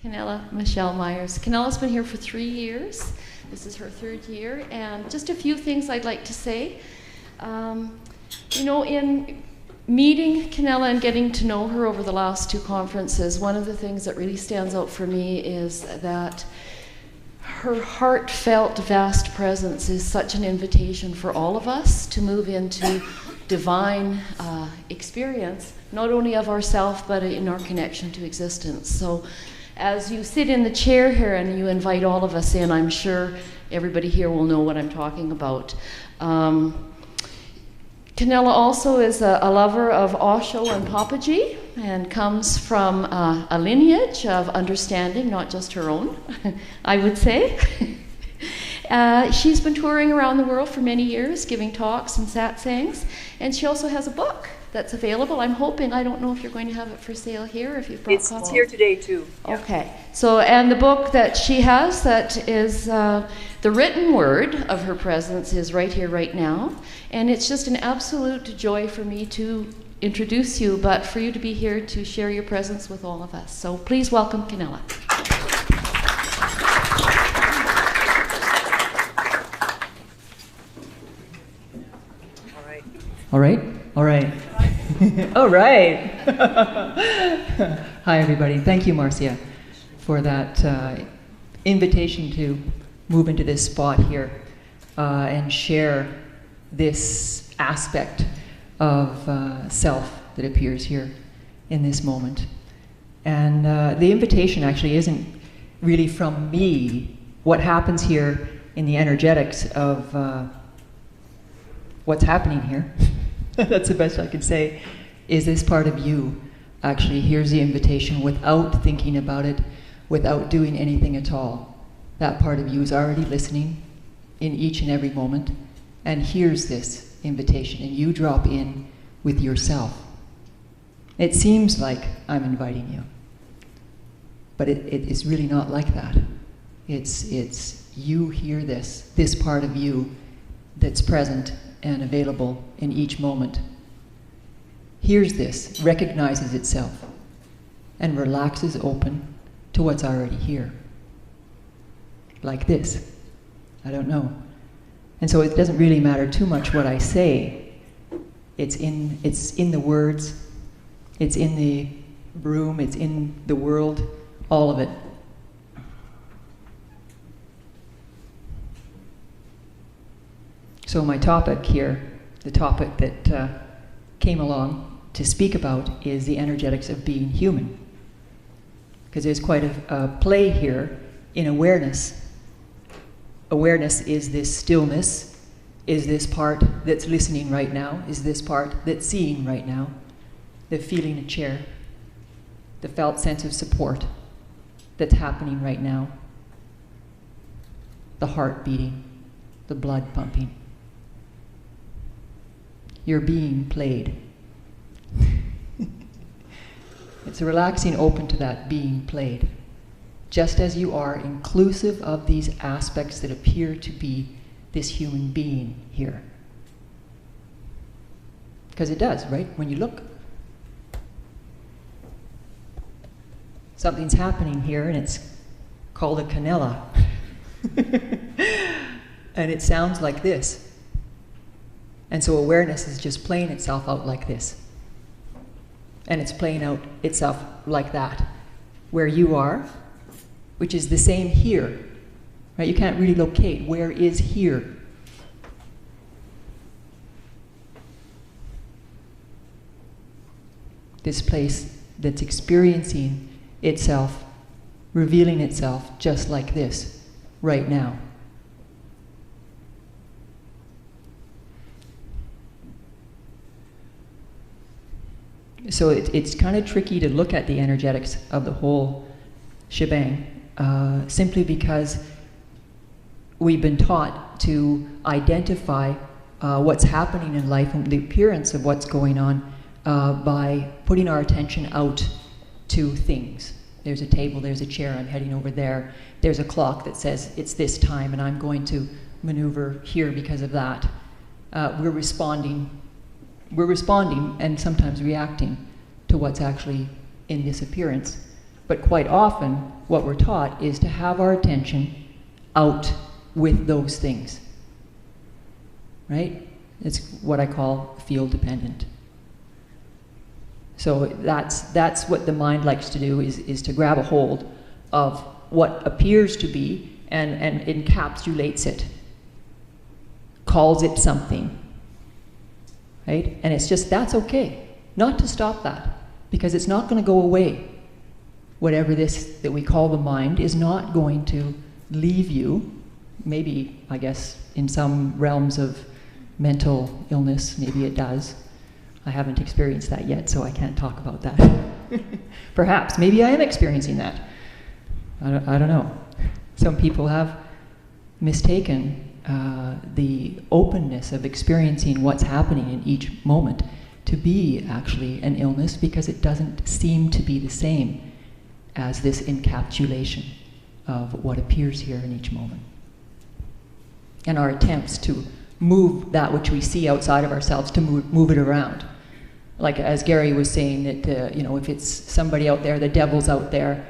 Canela Michelle Meyers. Canela's been here for 3 years. This is her 3rd year, and just a few things I'd like to say. You know, in meeting Canela and getting to know her over the last 2 conferences, one of the things that really stands out for me is that her heartfelt, vast presence is such an invitation for all of us to move into divine experience, not only of ourselves, but in our connection to existence. So as you sit in the chair here and you invite all of us in, I'm sure everybody here will know what I'm talking about. Canela also is a lover of Osho and Papaji, and comes from a lineage of understanding, not just her own, I would say. She's been touring around the world for many years, giving talks and satsangs, and she also has a book that's available. I'm hoping, I don't know if you're going to have it for sale here, if you've brought copies. It's here today too. Yeah. Okay, so, and the book that she has that is the written word of her presence is right here, right now, and it's just an absolute joy for me to introduce you, but for you to be here to share your presence with all of us. So please welcome Canela. All right. All right. All right. Hi, everybody. Thank you, Marcia, for that invitation to move into this spot here and share this aspect of self that appears here in this moment. And the invitation actually isn't really from me. What happens here in the energetics of what's happening here, that's the best I can say, is this part of you actually hears the invitation without thinking about it, without doing anything at all. That part of you is already listening in each and every moment and hears this invitation, and you drop in with yourself. It seems like I'm inviting you, but it is really not like that. It's you hear this part of you that's present and available in each moment, hears this, recognizes itself, and relaxes open to what's already here. Like this. I don't know. And so it doesn't really matter too much what I say. It's in the words, it's in the room, it's in the world, all of it. So my topic here, the topic that came along to speak about, is the energetics of being human. Because there's quite a play here in awareness. Awareness is this stillness, is this part that's listening right now, is this part that's seeing right now, the feeling a chair, the felt sense of support that's happening right now, the heart beating, the blood pumping. You're being played. It's a relaxing open to that being played, just as you are inclusive of these aspects that appear to be this human being here. Because it does, right? When you look, something's happening here, and it's called a canela. And it sounds like this. And so awareness is just playing itself out like this. And it's playing out itself like that. Where you are, which is the same here. Right? You can't really locate where is here. This place that's experiencing itself, revealing itself just like this, right now. So it's kind of tricky to look at the energetics of the whole shebang, simply because we've been taught to identify what's happening in life and the appearance of what's going on by putting our attention out to things. There's a table, there's a chair, I'm heading over there. There's a clock that says it's this time and I'm going to maneuver here because of that. We're responding and sometimes reacting to what's actually in this appearance. But quite often, what we're taught is to have our attention out with those things. Right? It's what I call field dependent. So that's what the mind likes to do, is to grab a hold of what appears to be and encapsulates it, calls it something, right? And it's just, that's okay, not to stop that, because it's not going to go away. Whatever this that we call the mind is not going to leave you. Maybe, I guess, in some realms of mental illness, maybe it does. I haven't experienced that yet, so I can't talk about that. Perhaps, maybe I am experiencing that. I don't know. Some people have mistaken the openness of experiencing what's happening in each moment to be actually an illness, because it doesn't seem to be the same as this encapsulation of what appears here in each moment. And our attempts to move that which we see outside of ourselves, to move it around. Like as Gary was saying, that if it's somebody out there, the devil's out there,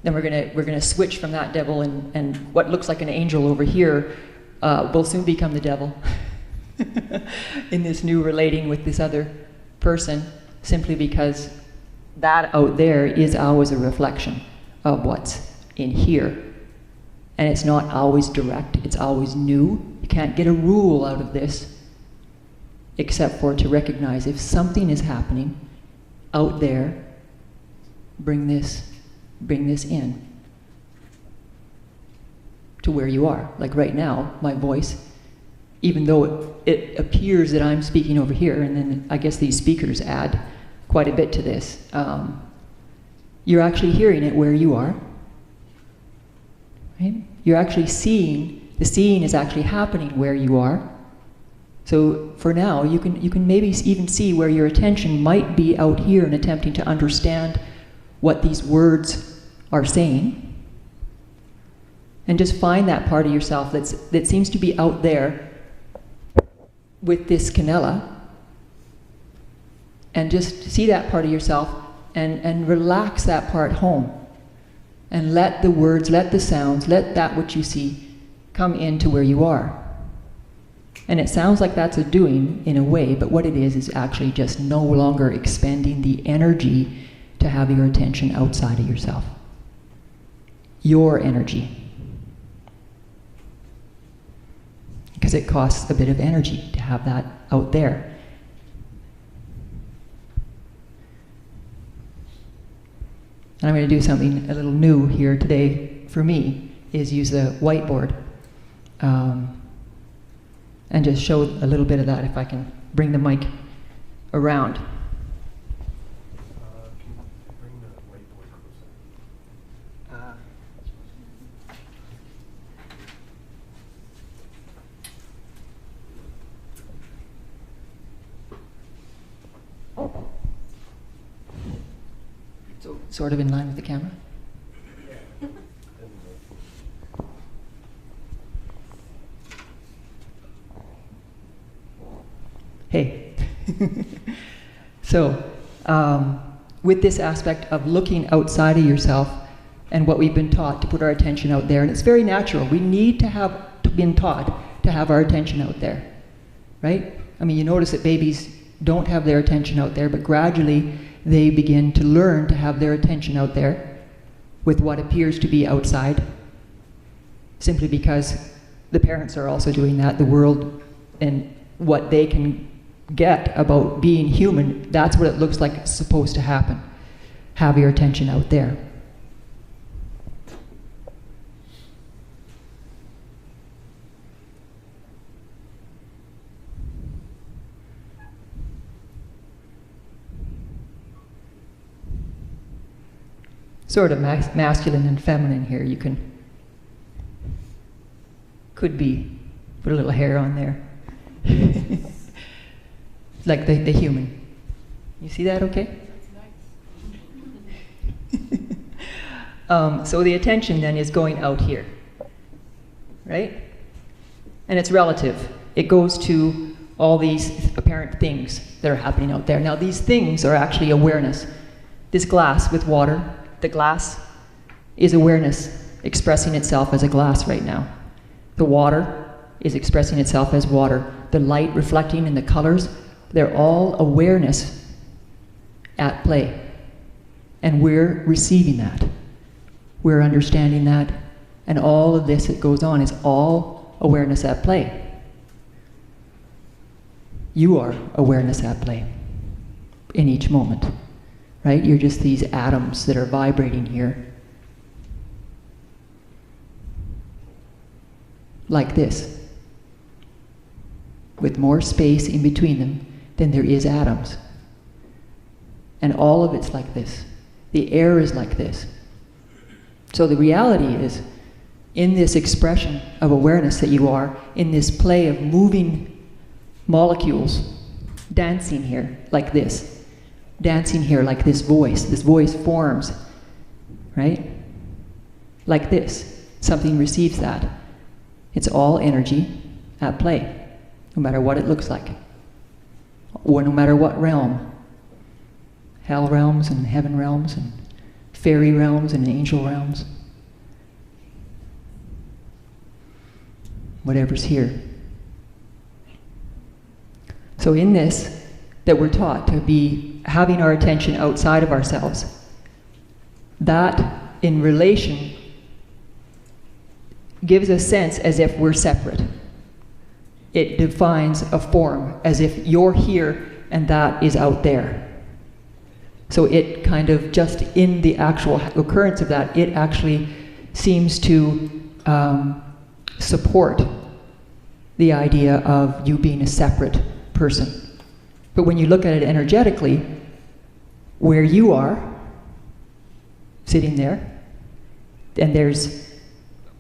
then we're gonna switch from that devil, and what looks like an angel over here will soon become the devil in this new relating with this other person, simply because that out there is always a reflection of what's in here. And it's not always direct, it's always new. You can't get a rule out of this, except for to recognize if something is happening out there, bring this in to where you are. Like right now, my voice, even though it appears that I'm speaking over here, and then I guess these speakers add quite a bit to this, you're actually hearing it where you are. Right? You're actually seeing, the seeing is actually happening where you are. So for now, you can maybe even see where your attention might be out here and attempting to understand what these words are saying. And just find that part of yourself that seems to be out there with this Canela. And just see that part of yourself and relax that part home. And let the words, let the sounds, let that which you see come into where you are. And it sounds like that's a doing in a way, but what it is actually just no longer expending the energy to have your attention outside of yourself. Your energy. Because it costs a bit of energy to have that out there. And I'm going to do something a little new here today for me, is use the whiteboard. And just show a little bit of that, if I can bring the mic around. Can you bring the whiteboard closer? So, sort of in line with the camera? Yeah. Hey. So, with this aspect of looking outside of yourself and what we've been taught to put our attention out there, and it's very natural. We need to have been taught to have our attention out there, right? I mean, you notice that babies don't have their attention out there, but gradually they begin to learn to have their attention out there with what appears to be outside, simply because the parents are also doing that. The world and what they can get about being human, that's what it looks like it's supposed to happen. Have your attention out there. Sort of masculine and feminine here. You could be, put a little hair on there. Like the human. You see that okay? So the attention then is going out here, right? And it's relative. It goes to all these apparent things that are happening out there. Now these things are actually awareness. This glass with water, the glass is awareness expressing itself as a glass right now. The water is expressing itself as water. The light reflecting in the colors, they're all awareness at play. And we're receiving that. We're understanding that. And all of this that goes on is all awareness at play. You are awareness at play in each moment, right? You're just these atoms that are vibrating here. Like this. With more space in between them than there is atoms. And all of it's like this. The air is like this. So the reality is, in this expression of awareness that you are, in this play of moving molecules, dancing here like this, dancing here like this voice forms, right? Like this, something receives that. It's all energy at play, no matter what it looks like, or no matter what realm. Hell realms and heaven realms and fairy realms and angel realms. Whatever's here. So in this, that we're taught to be having our attention outside of ourselves, that in relation gives a sense as if we're separate. It defines a form as if you're here and that is out there. So it kind of, just in the actual occurrence of that, it actually seems to support the idea of you being a separate person. But when you look at it energetically, where you are, sitting there, and there's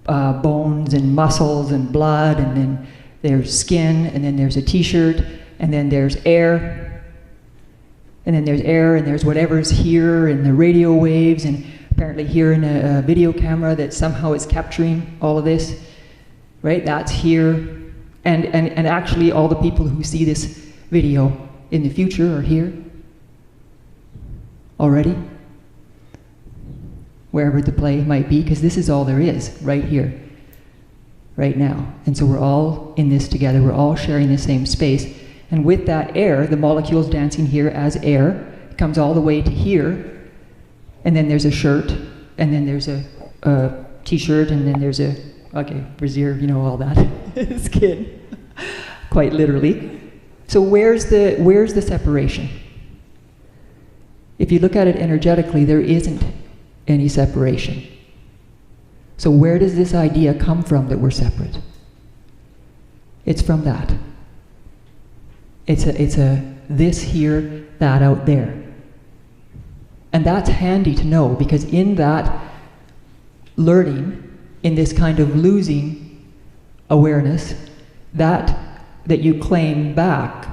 bones and muscles and blood, and then there's skin, and then there's a t-shirt, and then there's air, and then there's air, and there's whatever's here, and the radio waves, and apparently here in a video camera that somehow is capturing all of this, right? That's here. And actually all the people who see this video in the future are here already, wherever the play might be, because this is all there is, right here, right now. And so we're all in this together, we're all sharing the same space. And with that air, the molecules dancing here as air, it comes all the way to here, and then there's a shirt, and then there's a t-shirt, and then there's a, okay, brassiere, you know, all that, skin, quite literally. So where's the separation? If you look at it energetically, there isn't any separation. So where does this idea come from that we're separate? It's from that. It's a this here, that out there. And that's handy to know, because in that learning, in this kind of losing awareness, that you claim back,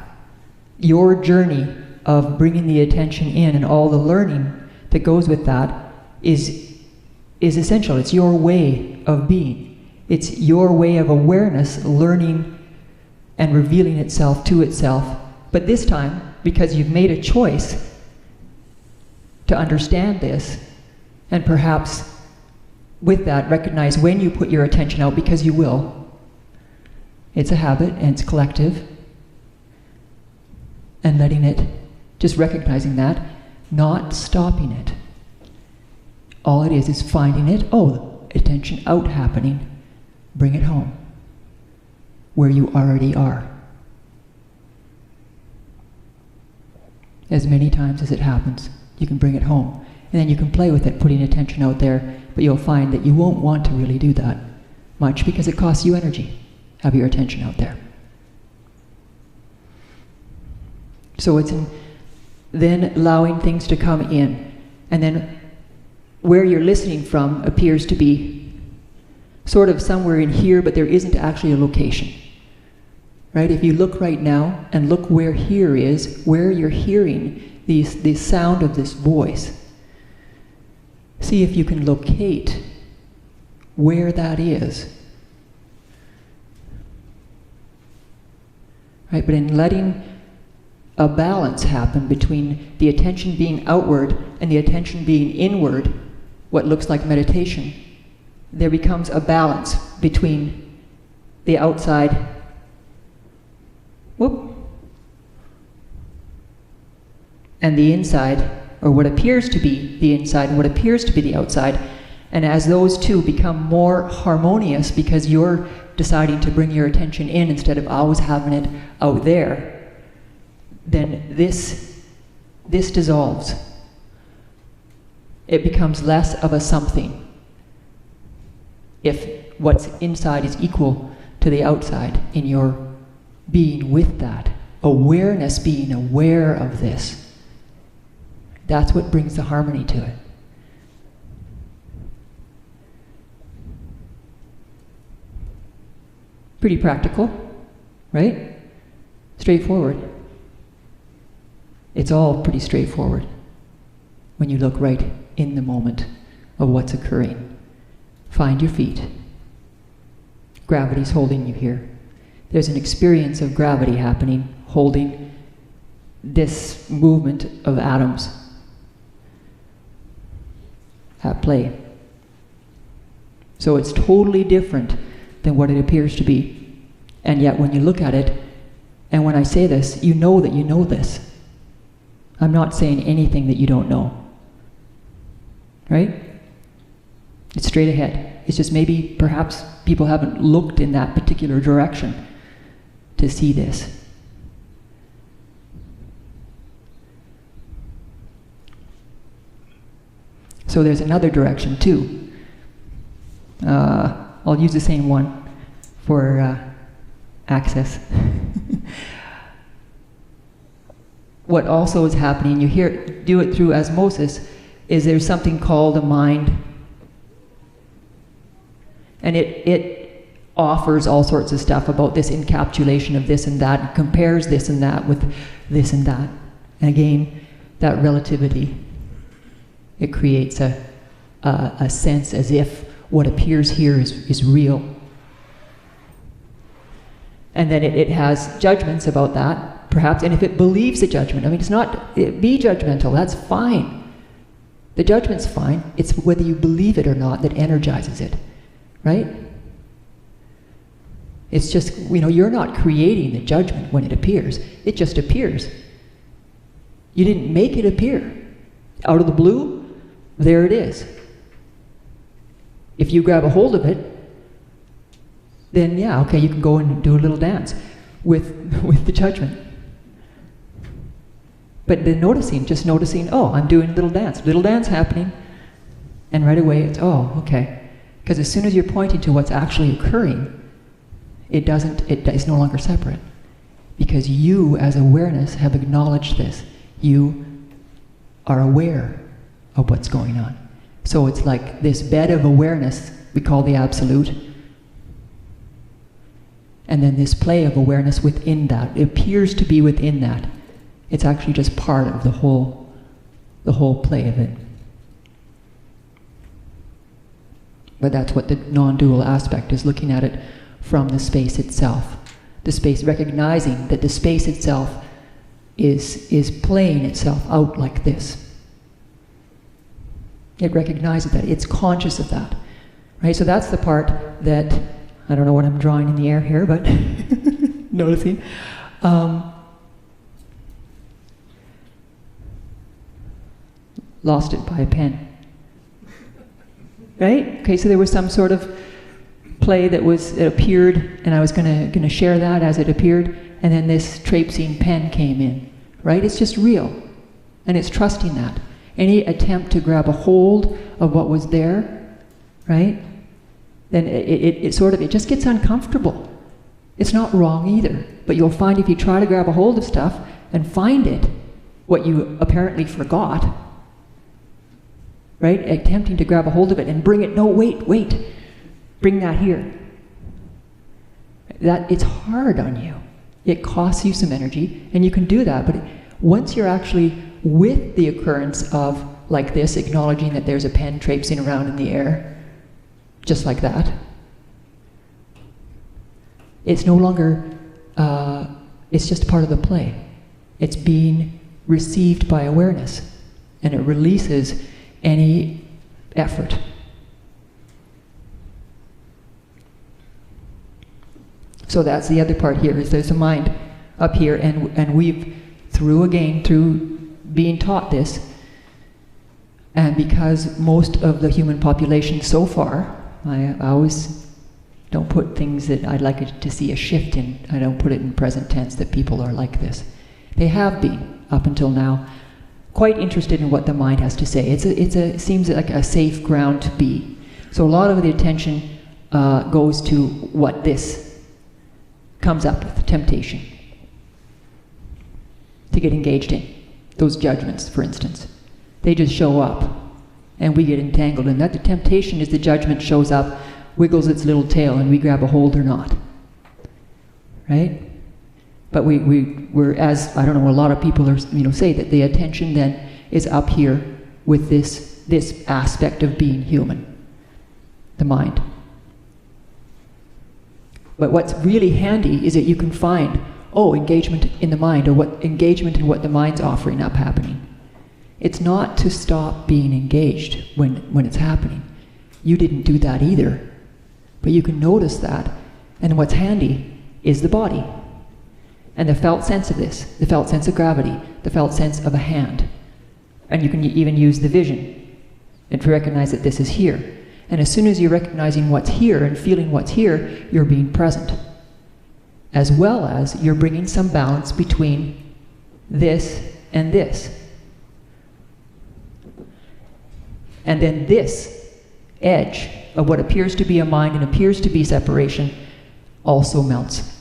your journey of bringing the attention in and all the learning that goes with that is essential. It's your way of being. It's your way of awareness learning and revealing itself to itself. But this time, because you've made a choice to understand this, and perhaps with that recognize when you put your attention out, because you will. It's a habit and it's collective. And letting it, just recognizing that, not stopping it. All it is finding it, oh, attention out happening, bring it home, where you already are. As many times as it happens, you can bring it home. And then you can play with it, putting attention out there, but you'll find that you won't want to really do that much, because it costs you energy, have your attention out there. So it's then allowing things to come in, and then where you're listening from appears to be sort of somewhere in here, but there isn't actually a location. Right? If you look right now and look where here is, where you're hearing the sound of this voice, see if you can locate where that is. Right? But in letting a balance happen between the attention being outward and the attention being inward, what looks like meditation, there becomes a balance between the outside, whoop, and the inside, or what appears to be the inside and what appears to be the outside. And as those two become more harmonious, because you're deciding to bring your attention in instead of always having it out there, then this dissolves. It becomes less of a something if what's inside is equal to the outside in your being with that. Awareness, being aware of this. That's what brings the harmony to it. Pretty practical, right? Straightforward. It's all pretty straightforward when you look right in the moment of what's occurring. Find your feet. Gravity's holding you here. There's an experience of gravity happening, holding this movement of atoms at play. So it's totally different than what it appears to be. And yet when you look at it, and when I say this, you know that you know this. I'm not saying anything that you don't know. Right? It's straight ahead. It's just maybe, perhaps, people haven't looked in that particular direction to see this. So there's another direction too. I'll use the same one for access. What also is happening, you do it through osmosis, is there's something called a mind. And it offers all sorts of stuff about this encapsulation of this and that, and compares this and that with this and that. And again, that relativity, it creates a sense as if what appears here is real. And then it has judgments about that, perhaps, and if it believes the judgment, I mean, be judgmental, that's fine. The judgment's fine, it's whether you believe it or not that energizes it, right? It's just, you're not creating the judgment when it appears, it just appears. You didn't make it appear. Out of the blue, there it is. If you grab a hold of it, then yeah, okay, you can go and do a little dance with the judgment. But then just noticing, oh, I'm doing a little dance happening. And right away it's, oh, okay. Because as soon as you're pointing to what's actually occurring, it is no longer separate. Because you, as awareness, have acknowledged this. You are aware of what's going on. So it's like this bed of awareness we call the absolute. And then this play of awareness within that. It appears to be within that. It's actually just part of the whole play of it. But that's what the non-dual aspect is, looking at it from the space itself. The space, recognizing that the space itself is playing itself out like this. It recognizes that, it's conscious of that. Right? So that's the part that, I don't know what I'm drawing in the air here, but noticing. Lost it by a pen. Right? Okay, so there was some sort of play that appeared, and I was gonna share that as it appeared, and then this traipsing pen came in. Right? It's just real. And it's trusting that. Any attempt to grab a hold of what was there, right? Then it just gets uncomfortable. It's not wrong either, but you'll find if you try to grab a hold of stuff and find it, what you apparently forgot, right? Attempting to grab a hold of it and bring it, no, wait, bring that here. That, it's hard on you. It costs you some energy, and you can do that, but once you're actually with the occurrence of, like this, acknowledging that there's a pen traipsing around in the air, just like that, it's no longer, it's just part of the play. It's being received by awareness, and it releases any effort. So that's the other part here, is there's a mind up here, and we've, through being taught this, and because most of the human population so far, I always don't put things that I'd like to see a shift in, I don't put it in present tense that people are like this. They have been, up until now, quite interested in what the mind has to say. It seems like a safe ground to be. So a lot of the attention goes to what this comes up with, temptation, to get engaged in. Those judgments, for instance. They just show up, and we get entangled in that. The temptation is the judgment shows up, wiggles its little tail, and we grab a hold or not. Right? But we're, as, I don't know, a lot of people are, say that the attention then is up here with this aspect of being human, the mind. But what's really handy is that you can find, engagement in the mind, or what engagement in what the mind's offering up happening. It's not to stop being engaged when it's happening. You didn't do that either. But you can notice that, and what's handy is the body. And the felt sense of this, the felt sense of gravity, the felt sense of a hand. And you can even use the vision and to recognize that this is here. And as soon as you're recognizing what's here and feeling what's here, you're being present. As well as you're bringing some balance between this and this. And then this edge of what appears to be a mind and appears to be separation also melts.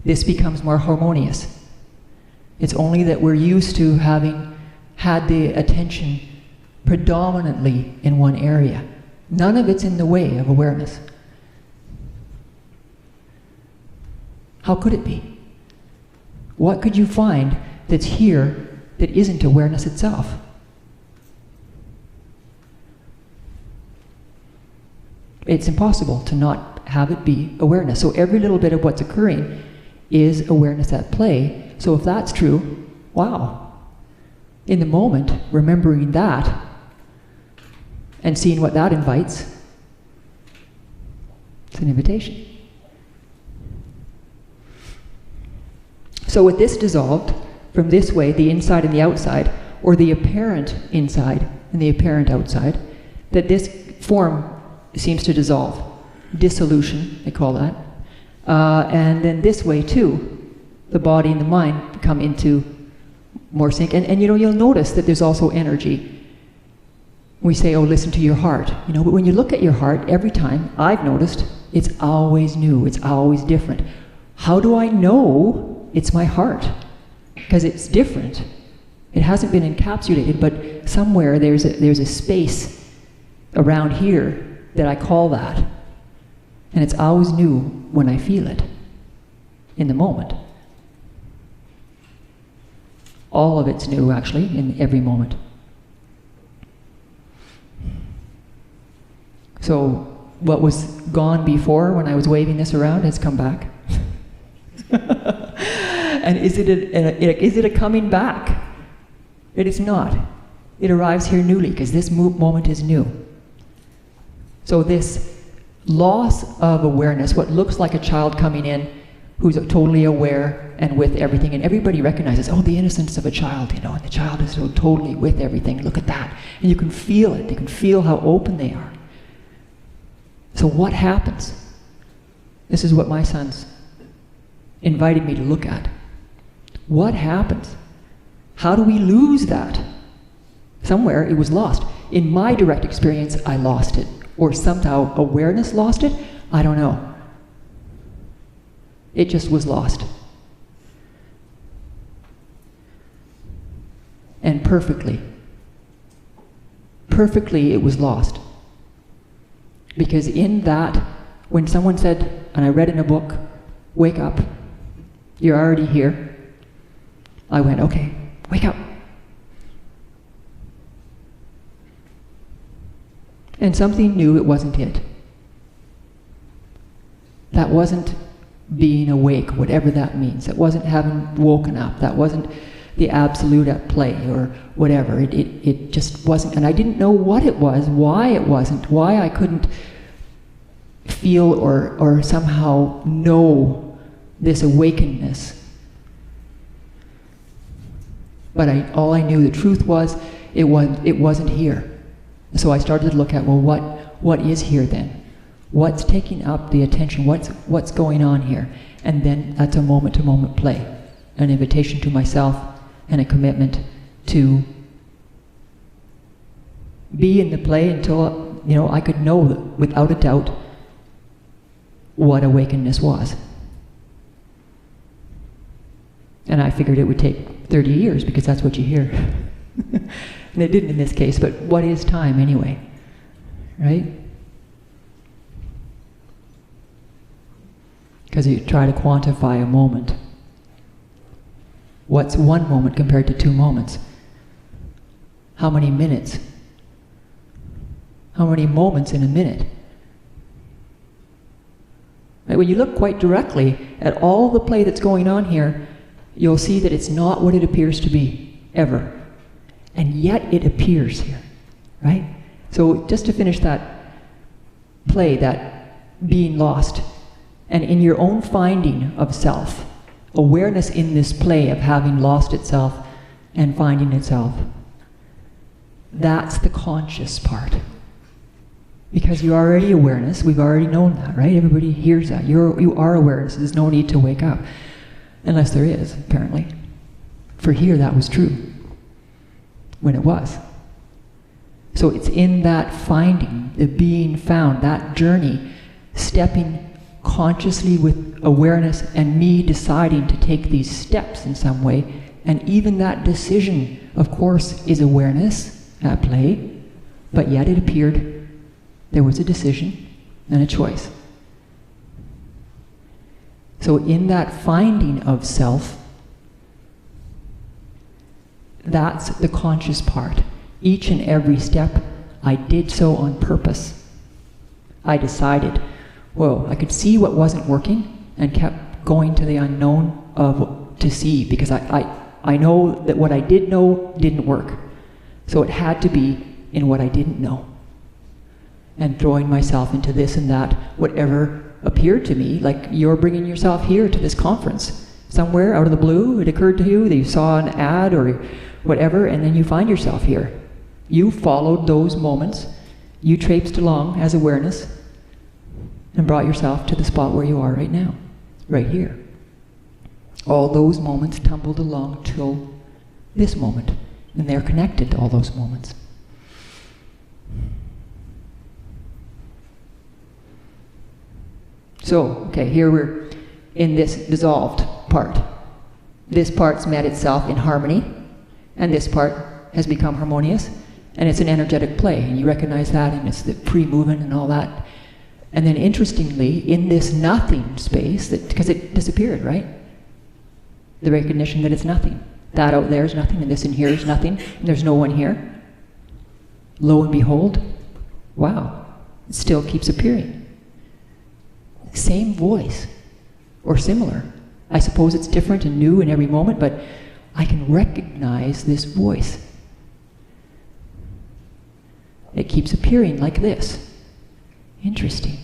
This becomes more harmonious. It's only that we're used to having had the attention predominantly in one area. None of it's in the way of awareness. How could it be? What could you find that's here that isn't awareness itself? It's impossible to not have it be awareness. So every little bit of what's occurring is awareness at play. So if that's true, wow. In the moment, remembering that and seeing what that invites, it's an invitation. So with this dissolved, from this way, the inside and the outside, or the apparent inside and the apparent outside, that this form seems to dissolve. Dissolution, they call that. And then this way too, the body and the mind come into more sync. And you'll notice that there's also energy. We say, listen to your heart. But when you look at your heart, every time, I've noticed, it's always new, it's always different. How do I know it's my heart? Because it's different. It hasn't been encapsulated, but somewhere there's a space around here that I call that. And it's always new when I feel it, in the moment. All of it's new, actually, in every moment. So what was gone before when I was waving this around has come back. And is it a coming back? It is not. It arrives here newly, because this moment is new. So this loss of awareness, what looks like a child coming in who's totally aware and with everything, and everybody recognizes, the innocence of a child, and the child is so totally with everything, look at that. And you can feel it, you can feel how open they are. So what happens? This is what my sons invited me to look at. What happens? How do we lose that? Somewhere it was lost. In my direct experience, I lost it. Or somehow awareness lost it? I don't know. It just was lost. And perfectly it was lost. Because in that, when someone said, and I read in a book, wake up, you're already here, I went, okay, wake up. And something knew it wasn't it. That wasn't being awake, whatever that means. That wasn't having woken up. That wasn't the absolute at play or whatever. It just wasn't, and I didn't know what it was, why it wasn't, why I couldn't feel or somehow know this awakenedness. But all I knew the truth was, it wasn't here. So I started to look at, well, what is here then? What's taking up the attention? What's going on here? And then that's a moment-to-moment play, an invitation to myself and a commitment to be in the play until, I could know without a doubt what awakenedness was. And I figured it would take 30 years because that's what you hear. And it didn't in this case, but what is time anyway? Right? Because you try to quantify a moment. What's one moment compared to 2 moments? How many minutes? How many moments in a minute? Right? When you look quite directly at all the play that's going on here, you'll see that it's not what it appears to be, ever. And yet it appears here, right? So just to finish that play, that being lost, and in your own finding of self, awareness in this play of having lost itself and finding itself, that's the conscious part. Because you're already awareness, we've already known that, right? Everybody hears that. You are awareness, there's no need to wake up. Unless there is, apparently. For here, that was true. When it was. So it's in that finding, the being found, that journey, stepping consciously with awareness and me deciding to take these steps in some way, and even that decision, of course, is awareness at play, but yet it appeared there was a decision and a choice. So in that finding of self, that's the conscious part. Each and every step, I did so on purpose. I decided, whoa, I could see what wasn't working and kept going to the unknown to see, because I know that what I did know didn't work. So it had to be in what I didn't know. And throwing myself into this and that, whatever appeared to me, like you're bringing yourself here to this conference. Somewhere out of the blue, it occurred to you that you saw an ad or whatever, and then you find yourself here. You followed those moments, you traipsed along as awareness, and brought yourself to the spot where you are right now, right here. All those moments tumbled along till this moment, and they're connected to all those moments. So, okay, here we're in this dissolved part. This part's met itself in harmony, and this part has become harmonious, and it's an energetic play, and you recognize that, and it's the pre-movement and all that. And then interestingly, in this nothing space, because it disappeared, right? The recognition that it's nothing. That out there is nothing, and this in here is nothing, and there's no one here. Lo and behold, wow, it still keeps appearing. Same voice, or similar. I suppose it's different and new in every moment, but I can recognize this voice. It keeps appearing like this. Interesting.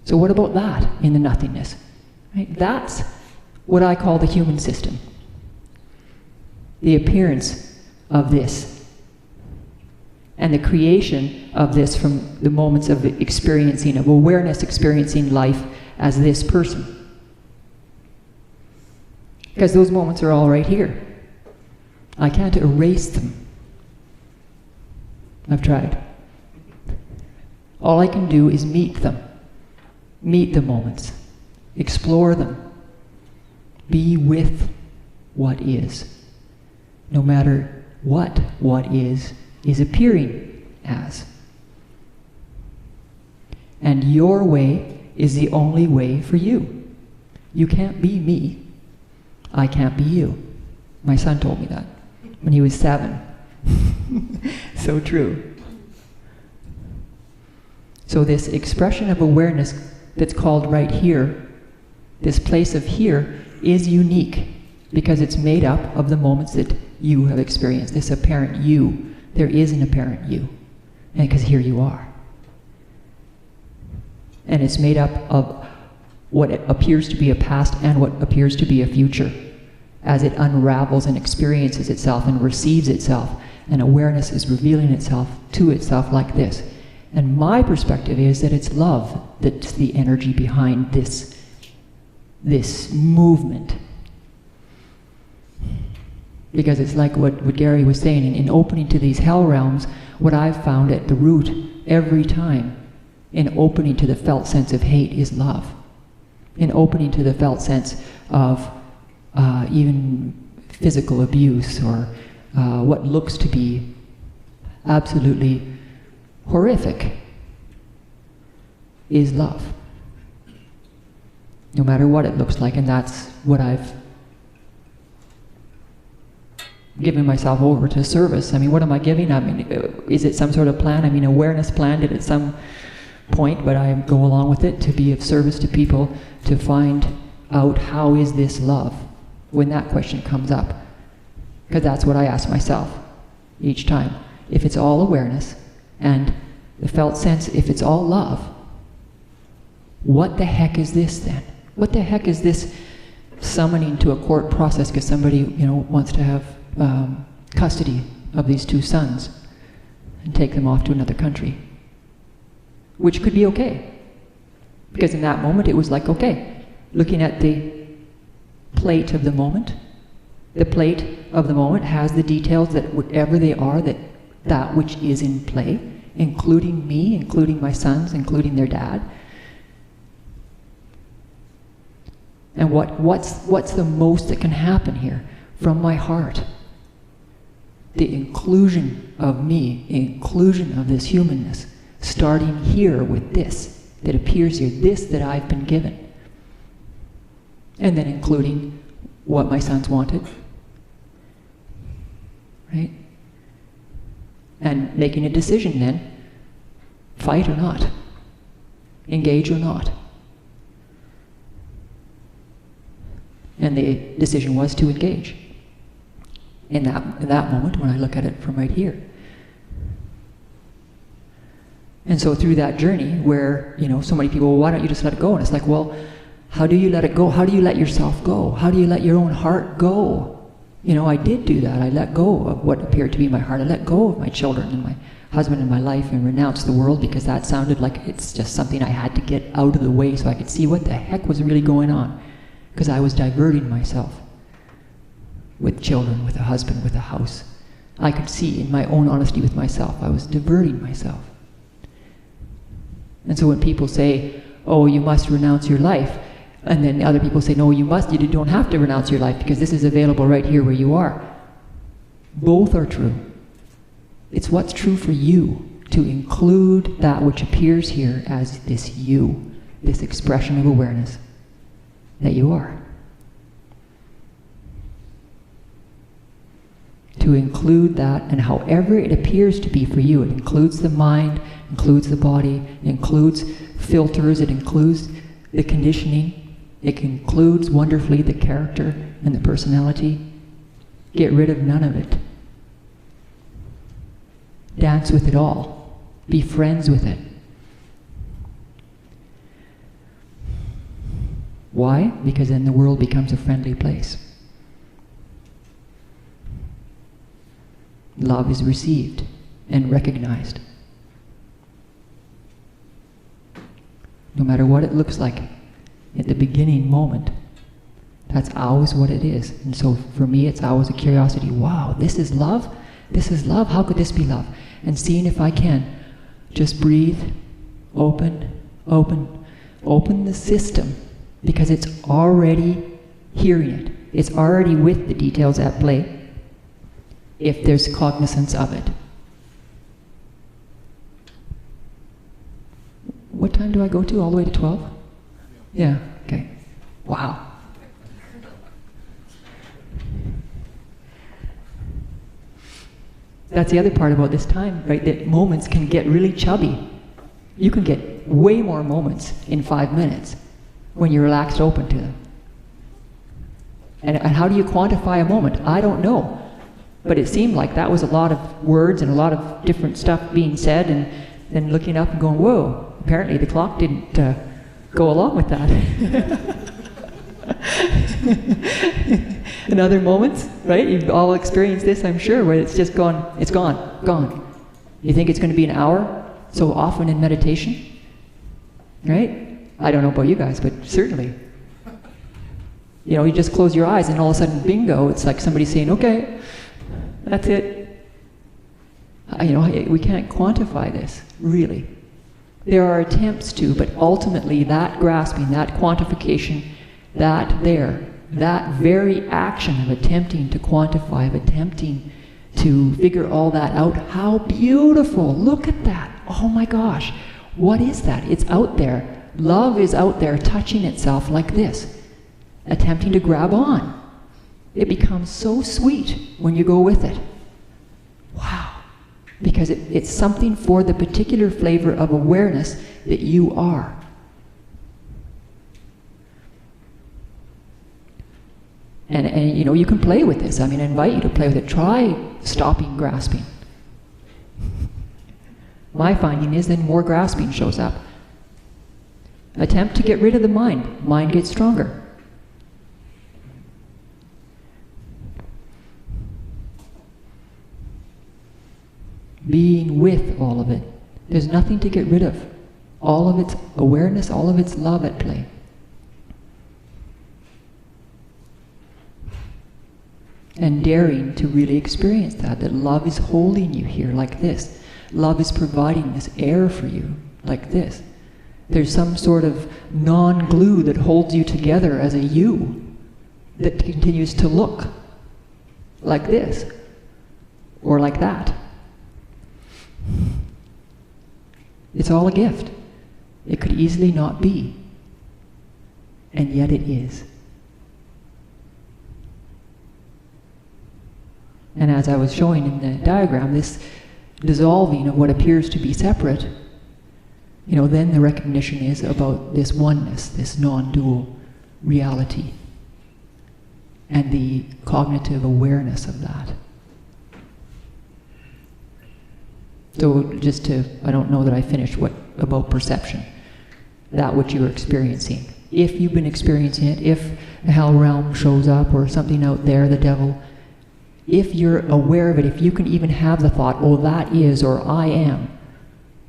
So what about that in the nothingness? Right? That's what I call the human system. The appearance of this. And the creation of this from the moments of experiencing, of awareness experiencing life as this person. Because those moments are all right here. I can't erase them. I've tried. All I can do is meet them. Meet the moments. Explore them. Be with what is. No matter what is appearing as. And your way is the only way for you. You can't be me. I can't be you. My son told me that when he was 7. So true. So this expression of awareness that's called right here, this place of here, is unique because it's made up of the moments that you have experienced. This apparent you. There is an apparent you. And because here you are. And it's made up of what appears to be a past and what appears to be a future as it unravels and experiences itself and receives itself. And awareness is revealing itself to itself like this. And my perspective is that it's love that's the energy behind this movement. Because it's like what Gary was saying, in opening to these hell realms, what I've found at the root every time in opening to the felt sense of hate is love. In opening to the felt sense of even physical abuse or what looks to be absolutely horrific is love. No matter what it looks like, and that's what I've given myself over to service. I mean, what am I giving? I mean, is it some sort of plan? I mean, awareness planned it at some point, but I go along with it to be of service to people, to find out how is this love when that question comes up. Because that's what I ask myself each time. If it's all awareness and the felt sense, if it's all love, what the heck is this then? What the heck is this summoning to a court process because somebody, wants to have custody of these two sons and take them off to another country? Which could be okay. Because in that moment it was like, okay, looking at the plate of the moment, the plate of the moment has the details that whatever they are, that which is in play, including me, including my sons, including their dad. And what's the most that can happen here? From my heart, the inclusion of me, inclusion of this humanness, starting here with this that appears here, this that I've been given, and then including what my sons wanted, right? And making a decision then, fight or not, engage or not. And the decision was to engage in that moment when I look at it from right here. And so through that journey where, so many people, well, why don't you just let it go? And it's like, well, how do you let it go? How do you let yourself go? How do you let your own heart go? I did do that. I let go of what appeared to be my heart. I let go of my children and my husband and my life and renounced the world because that sounded like it's just something I had to get out of the way so I could see what the heck was really going on. Because I was diverting myself with children, with a husband, with a house. I could see in my own honesty with myself, I was diverting myself. And so when people say, oh, you must renounce your life, and then other people say, no, you don't have to renounce your life because this is available right here where you are. Both are true. It's what's true for you to include that which appears here as this you, this expression of awareness that you are. To include that, and however it appears to be for you, it includes the mind, includes the body, includes filters, it includes the conditioning, it includes wonderfully the character and the personality. Get rid of none of it. Dance with it all. Be friends with it. Why? Because then the world becomes a friendly place. Love is received and recognized. No matter what it looks like at the beginning moment, that's always what it is. And so for me, it's always a curiosity. Wow, this is love? This is love? How could this be love? And seeing if I can just breathe, open the system. Because it's already hearing it. It's already with the details at play, if there's cognizance of it. What time do I go to? All the way to 12? Yeah, okay. Wow. That's the other part about this time, right? That moments can get really chubby. You can get way more moments in 5 minutes when you're relaxed open to them. And how do you quantify a moment? I don't know. But it seemed like that was a lot of words and a lot of different stuff being said, and then looking up and going, whoa, apparently the clock didn't go along with that. And other moments, right? You've all experienced this, I'm sure, where it's just gone, it's gone, gone. You think it's going to be an hour so often in meditation? Right? I don't know about you guys, but certainly. You know, you just close your eyes and all of a sudden, bingo, it's like somebody saying, okay, that's it. You know, we can't quantify this, really. There are attempts to, but ultimately that grasping, that quantification, that very action of attempting to quantify, of attempting to figure all that out, how beautiful, look at that, oh my gosh, what is that? It's out there. Love is out there touching itself like this, attempting to grab on. It becomes so sweet when you go with it. Wow. Because it's something for the particular flavor of awareness that you are. And you know, you can play with this. I mean, I invite you to play with it. Try stopping grasping. My finding is then more grasping shows up. Attempt to get rid of the mind. Mind gets stronger. Being with all of it. There's nothing to get rid of. All of its awareness, all of its love at play. And daring to really experience that love is holding you here like this. Love is providing this air for you like this. There's some sort of non-glue that holds you together as a you that continues to look like this or like that. It's all a gift. It could easily not be. And yet it is. And as I was showing in the diagram, this dissolving of what appears to be separate, you know, then the recognition is about this oneness, this non-dual reality, and the cognitive awareness of that. So just to, I don't know that I finished what about perception, that what you're experiencing. If you've been experiencing it, if the hell realm shows up or something out there, the devil, if you're aware of it, if you can even have the thought, oh, that is, or I am,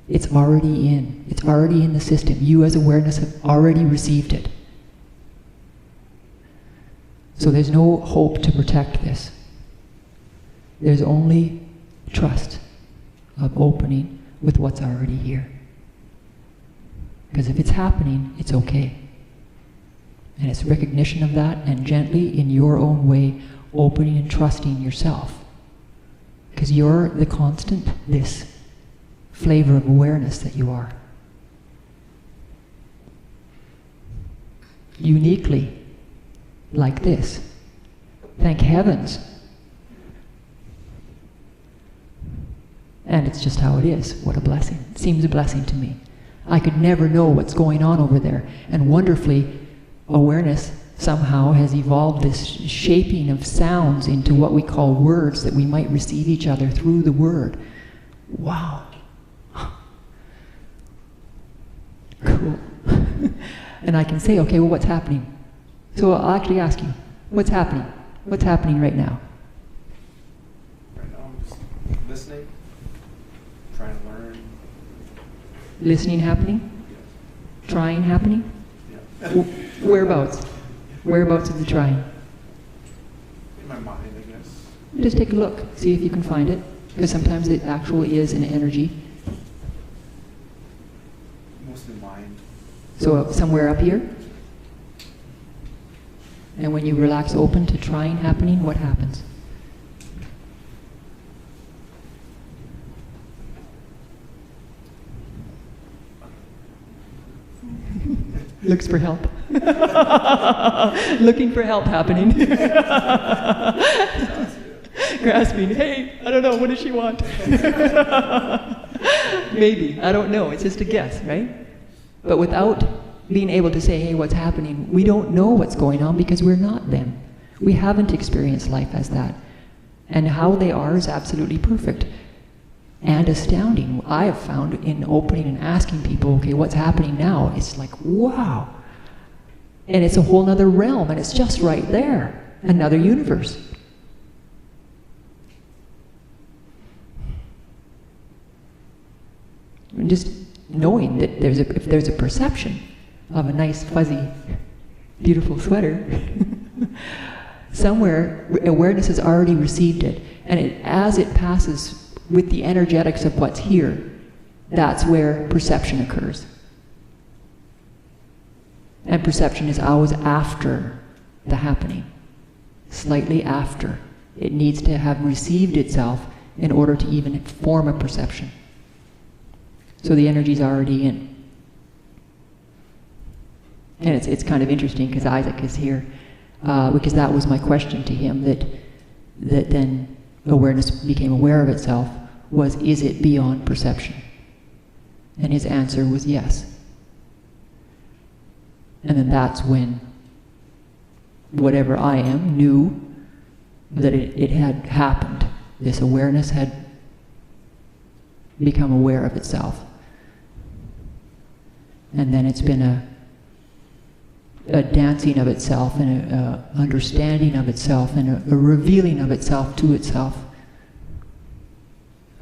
it's already in. It's already in the system. You as awareness have already received it. So there's no hope to protect this. There's only trust of opening with what's already here. Because if it's happening, it's okay. And it's recognition of that, and gently, in your own way, opening and trusting yourself. Because you're the constant, this flavor of awareness that you are. Uniquely, like this. Thank heavens. And it's just how it is. What a blessing. It seems a blessing to me. I could never know what's going on over there. And wonderfully, awareness somehow has evolved this shaping of sounds into what we call words, that we might receive each other through the word. Wow. Cool. And I can say, okay, well, what's happening? So I'll actually ask you, what's happening? What's happening right now? Right now I'm just listening, trying to learn. Listening happening? Yes. Trying happening? Yeah. Whereabouts? Whereabouts is the trying? In my mind, I guess. Just take a look, see if you can find it. Because sometimes it actually is an energy. Mostly mind. So somewhere up here? And when you relax open to trying happening, what happens? Looks for help. Looking for help happening. Grasping. Hey, I don't know, what does she want? Maybe, I don't know, it's just a guess, right? But without being able to say, hey, what's happening, we don't know what's going on because we're not them. We haven't experienced life as that. And how they are is absolutely perfect and astounding. I have found in opening and asking people, okay, what's happening now? It's like, wow. And it's a whole other realm, and it's just right there. Another universe. And just knowing that if there's a perception of a nice, fuzzy, beautiful sweater, somewhere awareness has already received it. And as it passes with the energetics of what's here, that's where perception occurs. And perception is always after the happening, slightly after. It needs to have received itself in order to even form a perception. So the energy's already in. And it's kind of interesting because Isaac is here, because that was my question to him, that then awareness became aware of itself, was, is it beyond perception? And his answer was yes. And then that's when whatever I am knew that it had happened. This awareness had become aware of itself. And then it's been a dancing of itself, and a understanding of itself, and a revealing of itself to itself,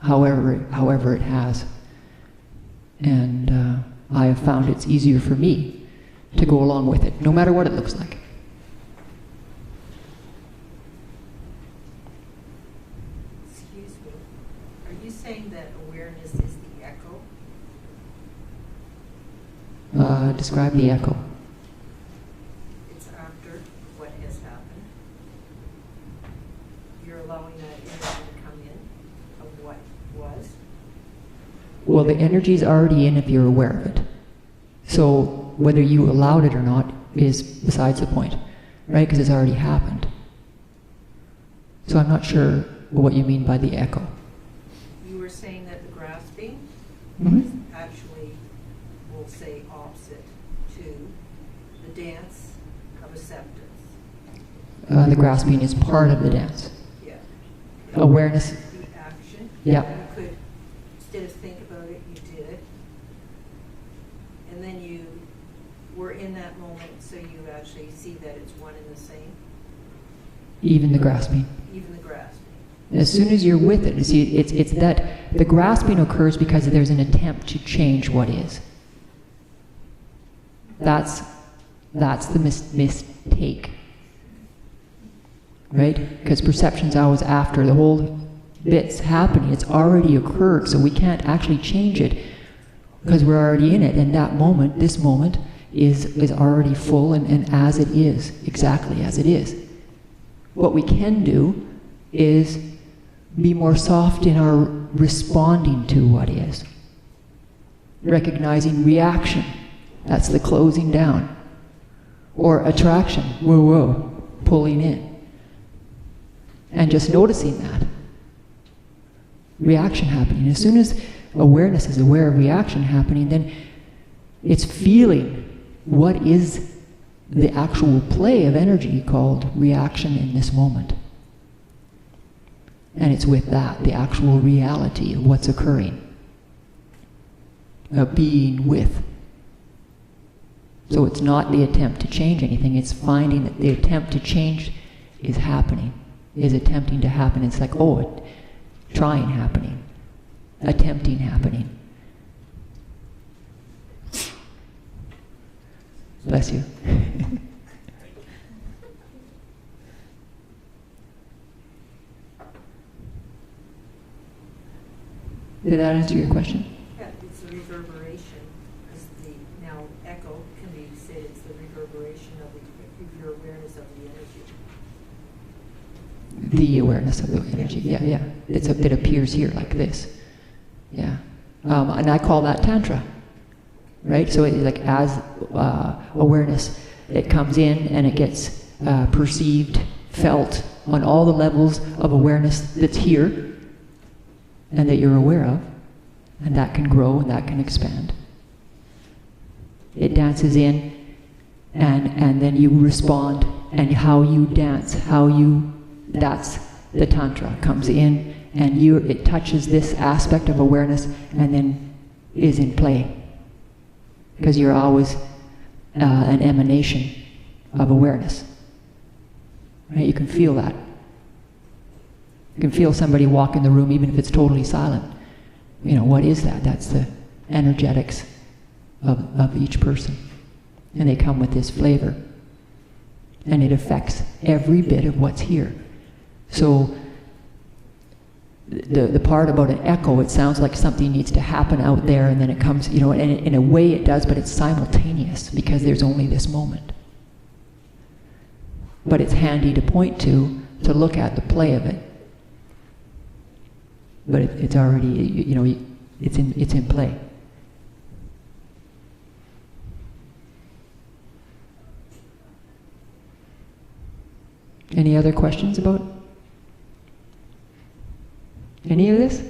however it has. And I have found it's easier for me to go along with it, no matter what it looks like. Excuse me. Are you saying that awareness is the echo? Describe the echo. It's after what has happened. You're allowing that energy to come in of what was. Well, the energy's already in if you're aware of it. So whether you allowed it or not is besides the point, right? Because it's already happened. So I'm not sure what you mean by the echo. You were saying that the grasping Mm-hmm. is actually, we'll say, opposite to the dance of acceptance. The grasping is part of the dance. Yeah. Awareness. The action. Yeah. You could, instead of think about it, you did it. And then you were in that moment, so you actually see that it's one and the same. Even the grasping. Even the grasping. As soon as you're with it, you see, it's that the grasping occurs because there's an attempt to change what is. That's the mistake, right? Because perception's always after the whole bit's happening. It's already occurred, so we can't actually change it because we're already in it. And that moment, this moment, is already full and as it is, exactly as it is. What we can do is be more soft in our responding to what is. Recognizing reaction, that's the closing down. Or attraction, whoa, whoa, pulling in. And just noticing that. Reaction happening. As soon as awareness is aware of reaction happening, then it's feeling what is the actual play of energy called reaction in this moment. And it's with that, the actual reality of what's occurring. Being with. So it's not the attempt to change anything, it's finding that the attempt to change is happening, is attempting to happen. It's like, oh, trying happening, attempting happening. Bless you. Did that answer your question? Yeah, it's the reverberation. It's the, now, echo can be said it's the reverberation of your awareness of the energy. The awareness of the energy, yeah. It appears here like this. Yeah. And I call that Tantra. Right? So it's like as awareness, it comes in and it gets perceived, felt on all the levels of awareness that's here and that you're aware of, and that can grow and that can expand. It dances in and then you respond and how you dance, that's the Tantra comes in, and it touches this aspect of awareness and then is in play. Because you're always an emanation of awareness. Right? You can feel that. You can feel somebody walk in the room even if it's totally silent. You know, what is that? That's the energetics of each person. And they come with this flavor. And it affects every bit of what's here. So the part about an echo, it sounds like something needs to happen out there and then it comes, you know, and in a way it does, but it's simultaneous because there's only this moment. But it's handy to point to look at the play of it. But it's already, you know, it's in play. Any other questions about any of this?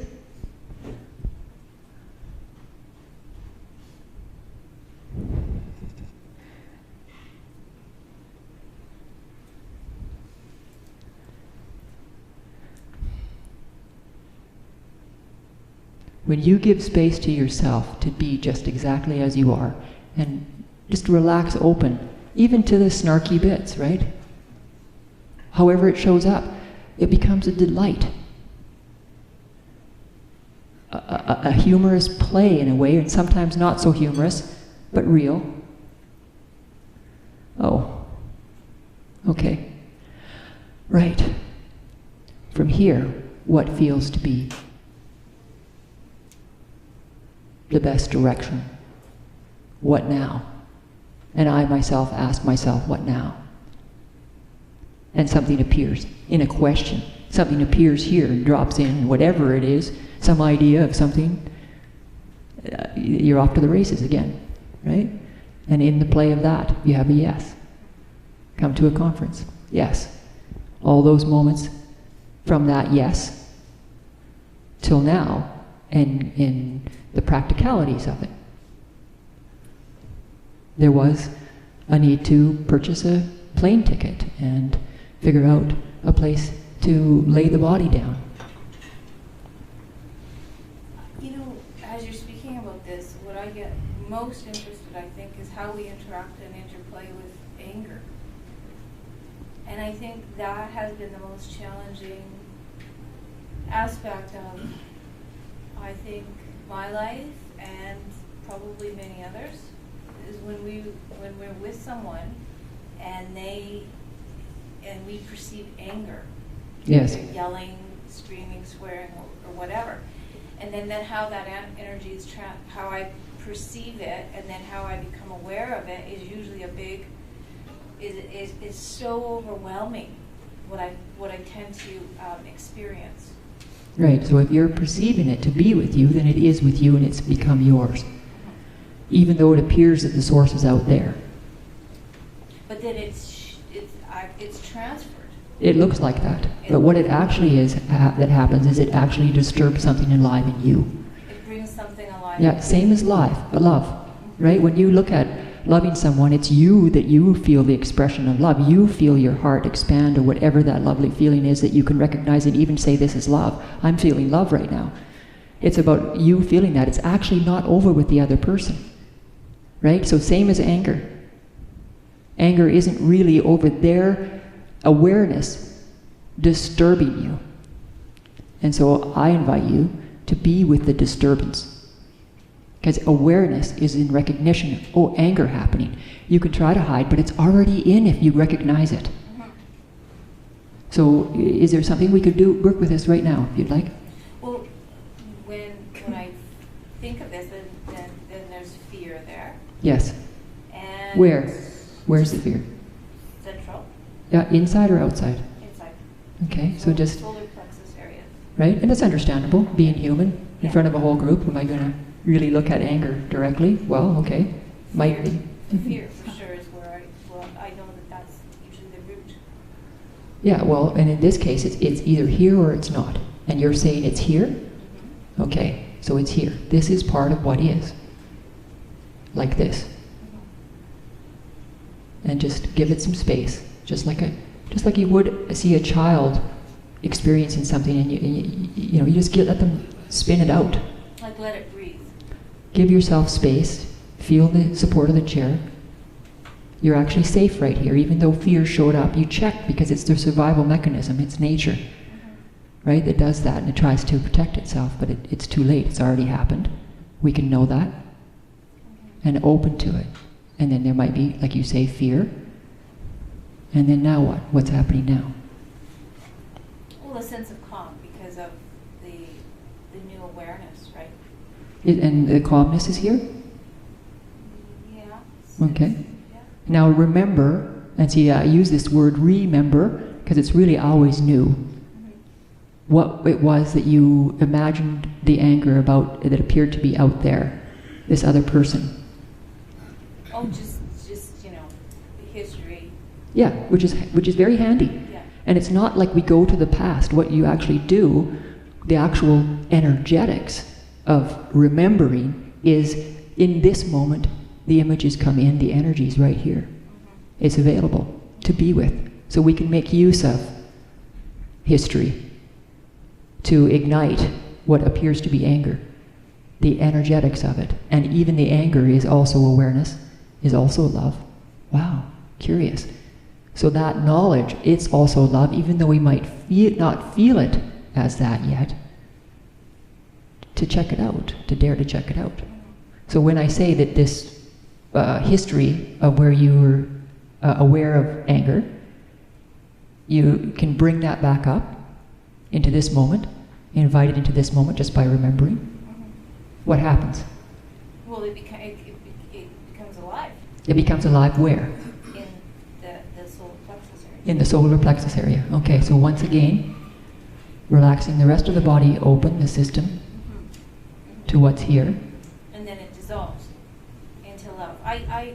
When you give space to yourself to be just exactly as you are, and just relax open, even to the snarky bits, right? However it shows up, it becomes a delight. A humorous play in a way, and sometimes not so humorous, but real. Oh, okay. Right. From here, what feels to be the best direction? What now? And I myself ask myself, what now? And something appears in a question. Something appears here and drops in, whatever it is, some idea of something. You're off to the races again, right? And in the play of that, you have a yes. Come to a conference, yes. All those moments from that yes till now, and in the practicalities of it. There was a need to purchase a plane ticket and figure out a place to lay the body down. You know, as you're speaking about this, what I get most interested, I think, is how we interact and interplay with anger. And I think that has been the most challenging aspect of, I think, my life and probably many others, is when we're with someone and we perceive anger. Yes. They're yelling, screaming, swearing, or whatever. And then how that energy is how I perceive it, and then how I become aware of it is usually is so overwhelming. What I tend to experience. Right. So if you're perceiving it to be with you, then it is with you, and it's become yours, even though it appears that the source is out there. But then it's transferred. It looks like that, but what it actually is that happens is it actually disturbs something alive in you. It brings something alive. Yeah, same as love, right? When you look at loving someone, it's you that you feel the expression of love. You feel your heart expand, or whatever that lovely feeling is that you can recognize and even say, this is love. I'm feeling love right now. It's about you feeling that. It's actually not over with the other person, right? So same as anger. Anger isn't really over their awareness disturbing you. And so I invite you to be with the disturbance. Because awareness is in recognition of, oh, anger happening. You can try to hide, but it's already in if you recognize it. Mm-hmm. So is there something we could work with this right now, if you'd like? Well, when I think of this, then there's fear there. Yes. And Where's the fear? Central. Yeah, inside or outside? Inside. Okay, so just, solar plexus area. right? And that's understandable, being human. In front of a whole group, am I going to really look at anger directly? Well, okay, might be. The fear, for sure, is where I know that's usually the root. Yeah, well, and in this case, it's either here or it's not. And you're saying it's here? Mm-hmm. Okay, so it's here. This is part of what is. Like this. And just give it some space. just like you would see a child experiencing something, and you just let them spin it out. Like let it breathe. Give yourself space. Feel the support of the chair. You're actually safe right here, even though fear showed up. You check because it's their survival mechanism. It's nature, right? That does that, and it tries to protect itself, but it's too late. It's already happened. We can know that and open to it. And then there might be, like you say, fear. And then now what? What's happening now? Well, a sense of calm because of the new awareness, right? And the calmness is here? Yeah. Okay. Yeah. Now remember, and see, I use this word remember because it's really always new. What it was that you imagined the anger about that appeared to be out there, this other person. Oh, just the history. Yeah, which is very handy. Yeah. And it's not like we go to the past. What you actually do, the actual energetics of remembering is in this moment, the images come in, the energy is right here. It's available to be with. So we can make use of history to ignite what appears to be anger, the energetics of it. And even the anger is also awareness, is also love. Wow, curious. So that knowledge, it's also love, even though we might not feel it as that yet, to check it out, to dare to check it out. So when I say that this history of where you were aware of anger, you can bring that back up into this moment, invite it into this moment just by remembering. What happens? Well, it becomes alive. It becomes alive where? In the solar plexus area. In the solar plexus area. Okay, so once again, relaxing the rest of the body, open the system to what's here. And then it dissolves into love.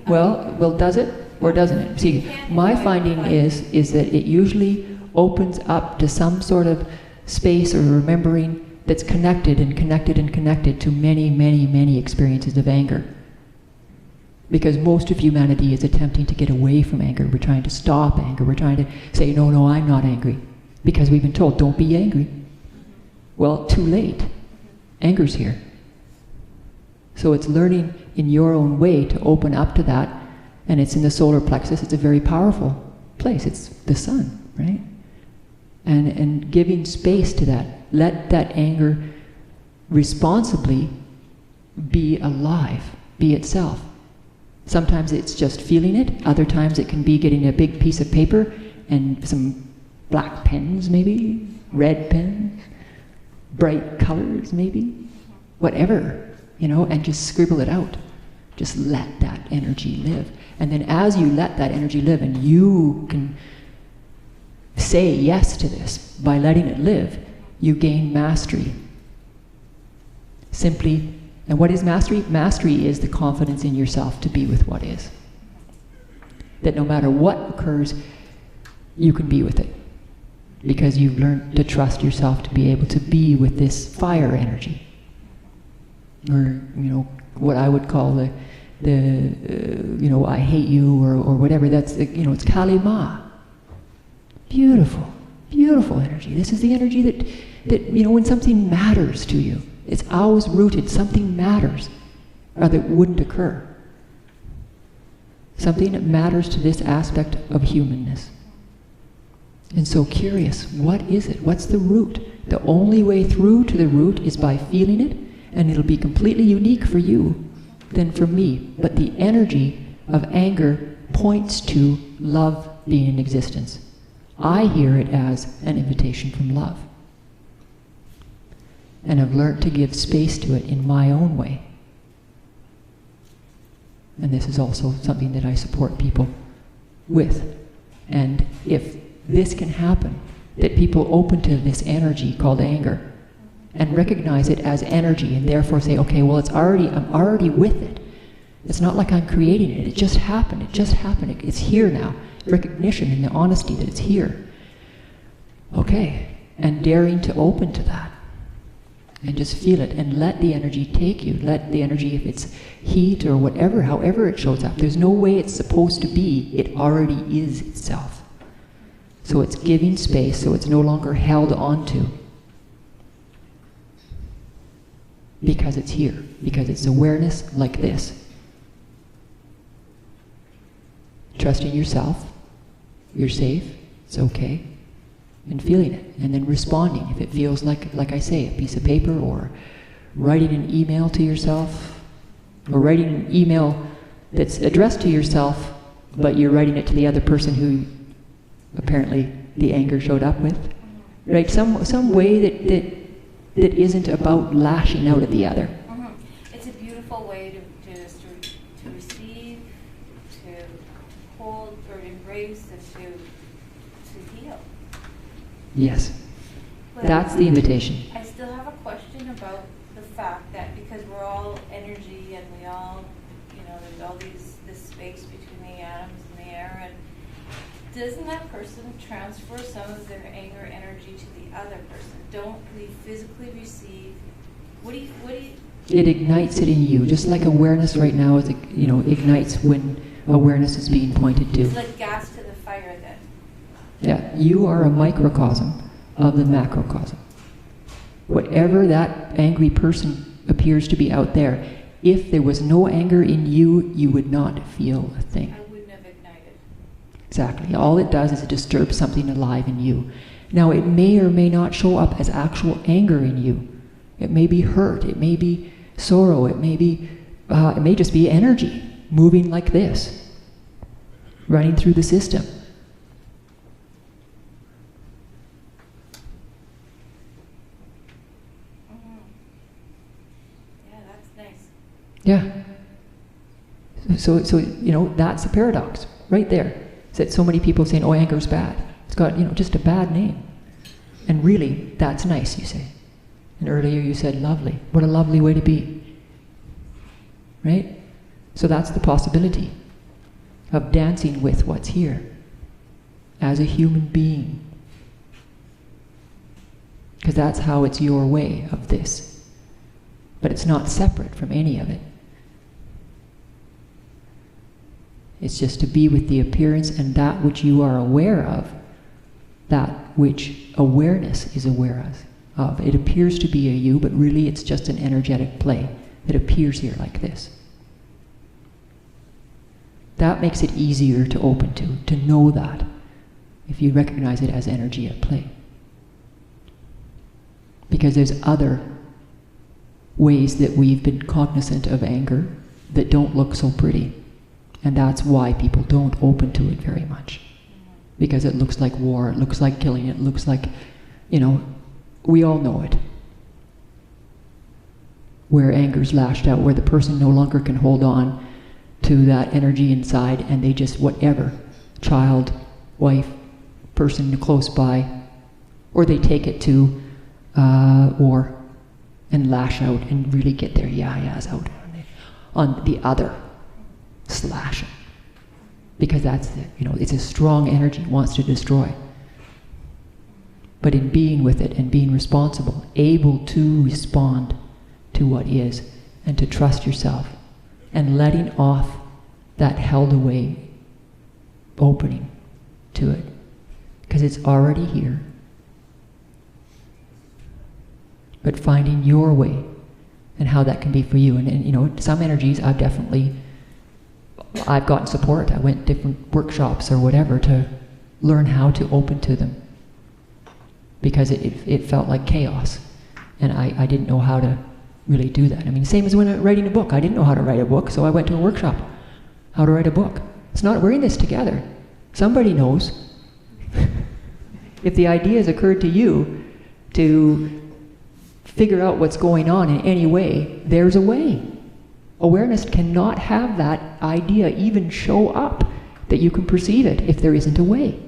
Well, does it or doesn't it? See, my finding is that it usually opens up to some sort of space or remembering that's connected and connected and connected to many, many, many experiences of anger. Because most of humanity is attempting to get away from anger. We're trying to stop anger. We're trying to say, no, I'm not angry. Because we've been told, don't be angry. Well, too late. Anger's here. So it's learning in your own way to open up to that. And it's in the solar plexus. It's a very powerful place. It's the sun, right? And giving space to that. Let that anger responsibly be alive, be itself. Sometimes it's just feeling it. Other times it can be getting a big piece of paper and some black pens maybe, red pens, bright colors maybe, whatever, and just scribble it out. Just let that energy live. And then as you let that energy live, and you can say yes to this by letting it live, you gain mastery. Simply, and what is mastery? Mastery is the confidence in yourself to be with what is. That no matter what occurs, you can be with it. Because you've learned to trust yourself to be able to be with this fire energy. Or, what I would call the I hate you or whatever, that's, it's Kalima. Beautiful, beautiful energy. This is the energy that when something matters to you, it's always rooted, something matters, or that wouldn't occur. Something that matters to this aspect of humanness. And so curious, what is it? What's the root? The only way through to the root is by feeling it, and it'll be completely unique for you than for me. But the energy of anger points to love being in existence. I hear it as an invitation from love. And I've learned to give space to it in my own way. And this is also something that I support people with. And if this can happen, that people open to this energy called anger, and recognize it as energy, and therefore say, okay, well, I'm already with it. It's not like I'm creating it. It just happened. It's here now. Recognition and the honesty that it's here. Okay, and daring to open to that. And just feel it, and let the energy take you. Let the energy, if it's heat or whatever, however it shows up, there's no way it's supposed to be. It already is itself. So it's giving space, so it's no longer held onto. Because it's here, because it's awareness like this. Trusting yourself, you're safe, it's okay, and feeling it, and then responding. If it feels like I say, a piece of paper, or writing an email to yourself, or writing an email that's addressed to yourself, but you're writing it to the other person who apparently the anger showed up with, right? Some way that isn't about lashing out at the other. It's a beautiful way to receive, to hold or embrace, and to heal. Yes. But That's the invitation. I still have a question about the fact that because we're all energy and we all, there's all this space between the atoms and the air, and doesn't that person transfer some of their anger energy to the other person? Don't we physically receive? What do you? It ignites it in you, just like awareness right now is, ignites when awareness is being pointed to. It's like gas to the fire then. Yeah, you are a microcosm of the macrocosm. Whatever that angry person appears to be out there, if there was no anger in you, you would not feel a thing. I wouldn't have ignited. Exactly. All it does is it disturbs something alive in you. Now, it may or may not show up as actual anger in you. It may be hurt. It may be sorrow. It may just be energy moving like this, running through the system. Yeah, that's nice. Yeah. So that's the paradox right there. Is that so many people saying, "Oh, anger's bad. It's got just a bad name," and really, that's nice. You say, and earlier you said, "Lovely." What a lovely way to be. Right? So that's the possibility of dancing with what's here as a human being, because that's how it's your way of this, but it's not separate from any of it. It's just to be with the appearance and that which you are aware of, that which awareness is aware of. It appears to be a you, but really it's just an energetic play that appears here like this. That makes it easier to open to know that, if you recognize it as energy at play. Because there's other ways that we've been cognizant of anger that don't look so pretty. And that's why people don't open to it very much. Because it looks like war, it looks like killing, it looks like, we all know it. Where anger's lashed out, where the person no longer can hold on to that energy inside, and they just, whatever, child, wife, person close by, or they take it to war and lash out and really get their yayas out on the other. Slashing, because that's it's a strong energy, wants to destroy. But in being with it and being responsible, able to respond to what is, and to trust yourself, and letting off that held away opening to it, because it's already here. But finding your way and how that can be for you, and some energies I've gotten support. I went to different workshops or whatever to learn how to open to them, because it felt like chaos, and I didn't know how to really do that. Same as when I'm writing a book. I didn't know how to write a book, so I went to a workshop. How to write a book. We're in this together. Somebody knows. If the ideas occurred to you to figure out what's going on in any way, there's a way. Awareness cannot have that idea even show up that you can perceive it if there isn't a way.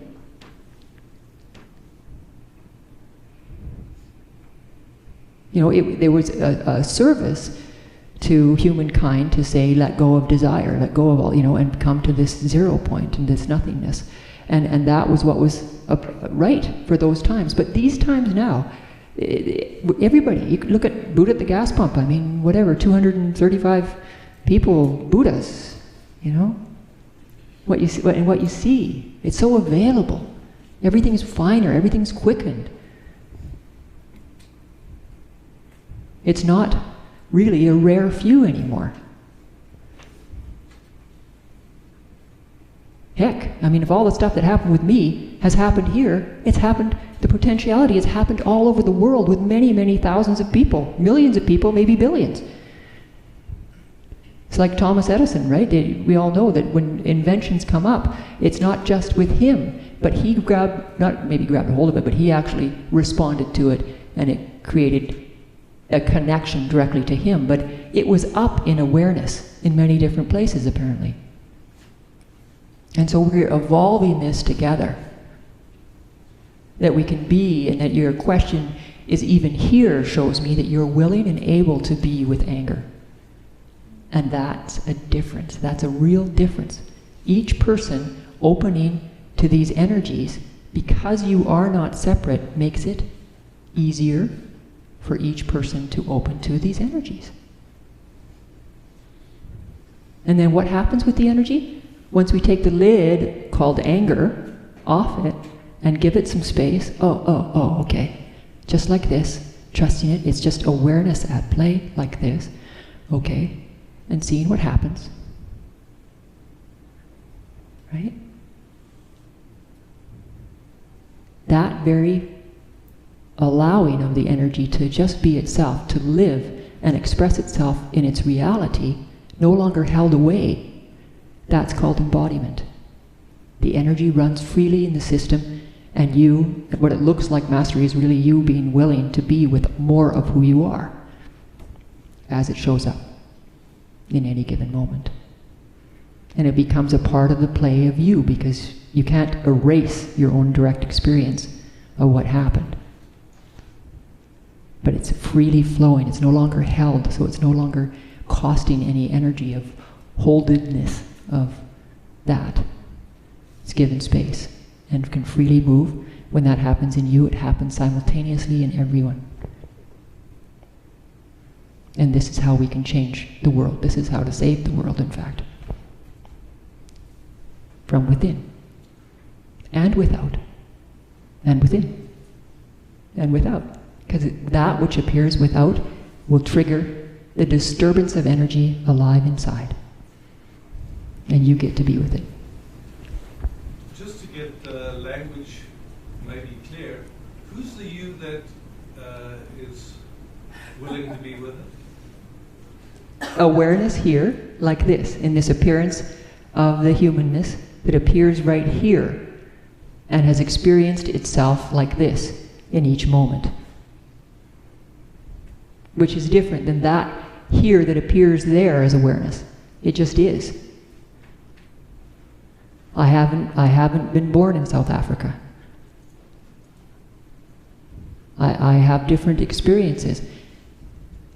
There was a service to humankind to say, let go of desire, let go of all, and come to this 0 point and this nothingness. And that was what was right for those times. But these times now, everybody, you look at Buddha at the gas pump, 235 people, Buddhas, what you see, it's so available. Everything's finer, everything's quickened. It's not really a rare few anymore. Heck, I mean, if all the stuff that happened with me has happened here, it's happened, the potentiality has happened all over the world with many, many thousands of people, millions of people, maybe billions. It's like Thomas Edison, right? We all know that when inventions come up, it's not just with him, but he not maybe grabbed a hold of it, but he actually responded to it, and it created a connection directly to him. But it was up in awareness in many different places, apparently. And so we're evolving this together, that we can be, and that your question is even here shows me that you're willing and able to be with anger. And that's a difference. That's a real difference. Each person opening to these energies, because you are not separate, makes it easier for each person to open to these energies. And then what happens with the energy? Once we take the lid, called anger, off it, and give it some space, okay. Just like this, trusting it, it's just awareness at play, like this, okay, and seeing what happens. Right? That very allowing of the energy to just be itself, to live and express itself in its reality, no longer held away, that's called embodiment. The energy runs freely in the system, and you, what it looks like mastery is really you being willing to be with more of who you are as it shows up in any given moment. And it becomes a part of the play of you, because you can't erase your own direct experience of what happened. But it's freely flowing, it's no longer held, so it's no longer costing any energy of holdedness of that. It's given space and can freely move. When that happens in you, it happens simultaneously in everyone. And this is how we can change the world. This is how to save the world, in fact. From within. And without. And within. And without. Because that which appears without will trigger the disturbance of energy alive inside. And you get to be with it. Just to get the language maybe clear, who's the you that is willing to be with it? Awareness here, like this, in this appearance of the humanness that appears right here and has experienced itself like this in each moment. Which is different than that here that appears there as awareness. It just is. I haven't been born in South Africa. I have different experiences.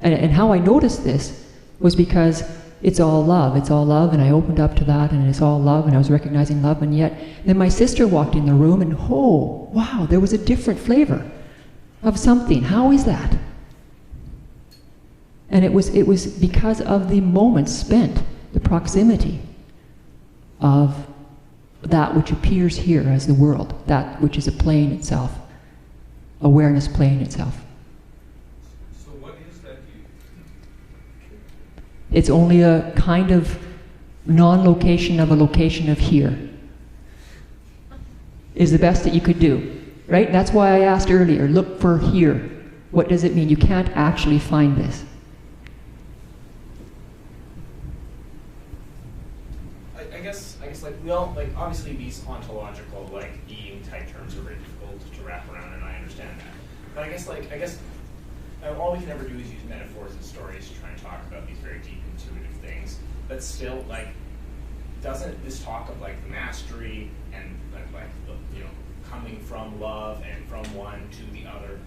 And how I noticed this was because it's all love, and I opened up to that, and it's all love, and I was recognizing love, and yet then my sister walked in the room, and oh, wow, there was a different flavor of something. How is that? And it was because of the moments spent, the proximity of that which appears here as the world, that which is a plane itself, awareness playing itself. So what is that you? It's only a kind of non-location of a location of here, is the best that you could do, right? That's why I asked earlier, look for here. What does it mean? You can't actually find this. I guess like we all, like obviously these ontological like being type terms are very difficult to wrap around, and I understand that. But I guess all we can ever do is use metaphors and stories to try and talk about these very deep intuitive things. But still, like, doesn't this talk of like mastery and like you know, coming from love and from one to the other,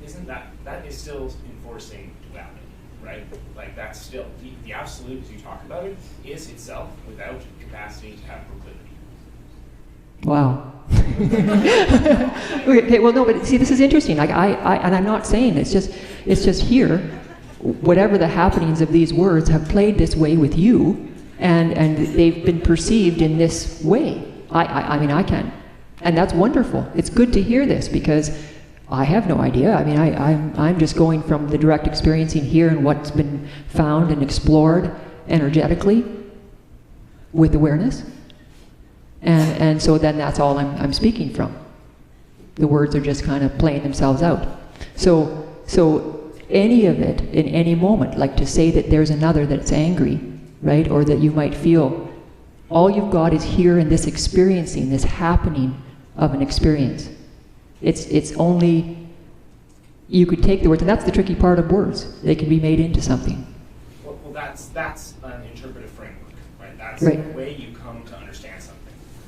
isn't that is still enforcing duality? Right? Like that's still, the absolute as you talk about it, is itself without capacity to have proclivity. Wow. Okay, well no, but see, this is interesting. Like and I'm not saying it's just here, whatever the happenings of these words have played this way with you, and they've been perceived in this way. I mean, I can't And that's wonderful. It's good to hear this because I have no idea. I mean, I'm just going from the direct experiencing here and what's been found and explored energetically with awareness. And so then that's all I'm speaking from. The words are just kind of playing themselves out. So any of it in any moment, like to say that there's another that's angry, right? Or that you might feel, all you've got is here in this experiencing, this happening of an experience. It's only, you could take the words, and that's the tricky part of words. They can be made into something. Well, that's an interpretive framework, right? That's Right. the way you come to understand something.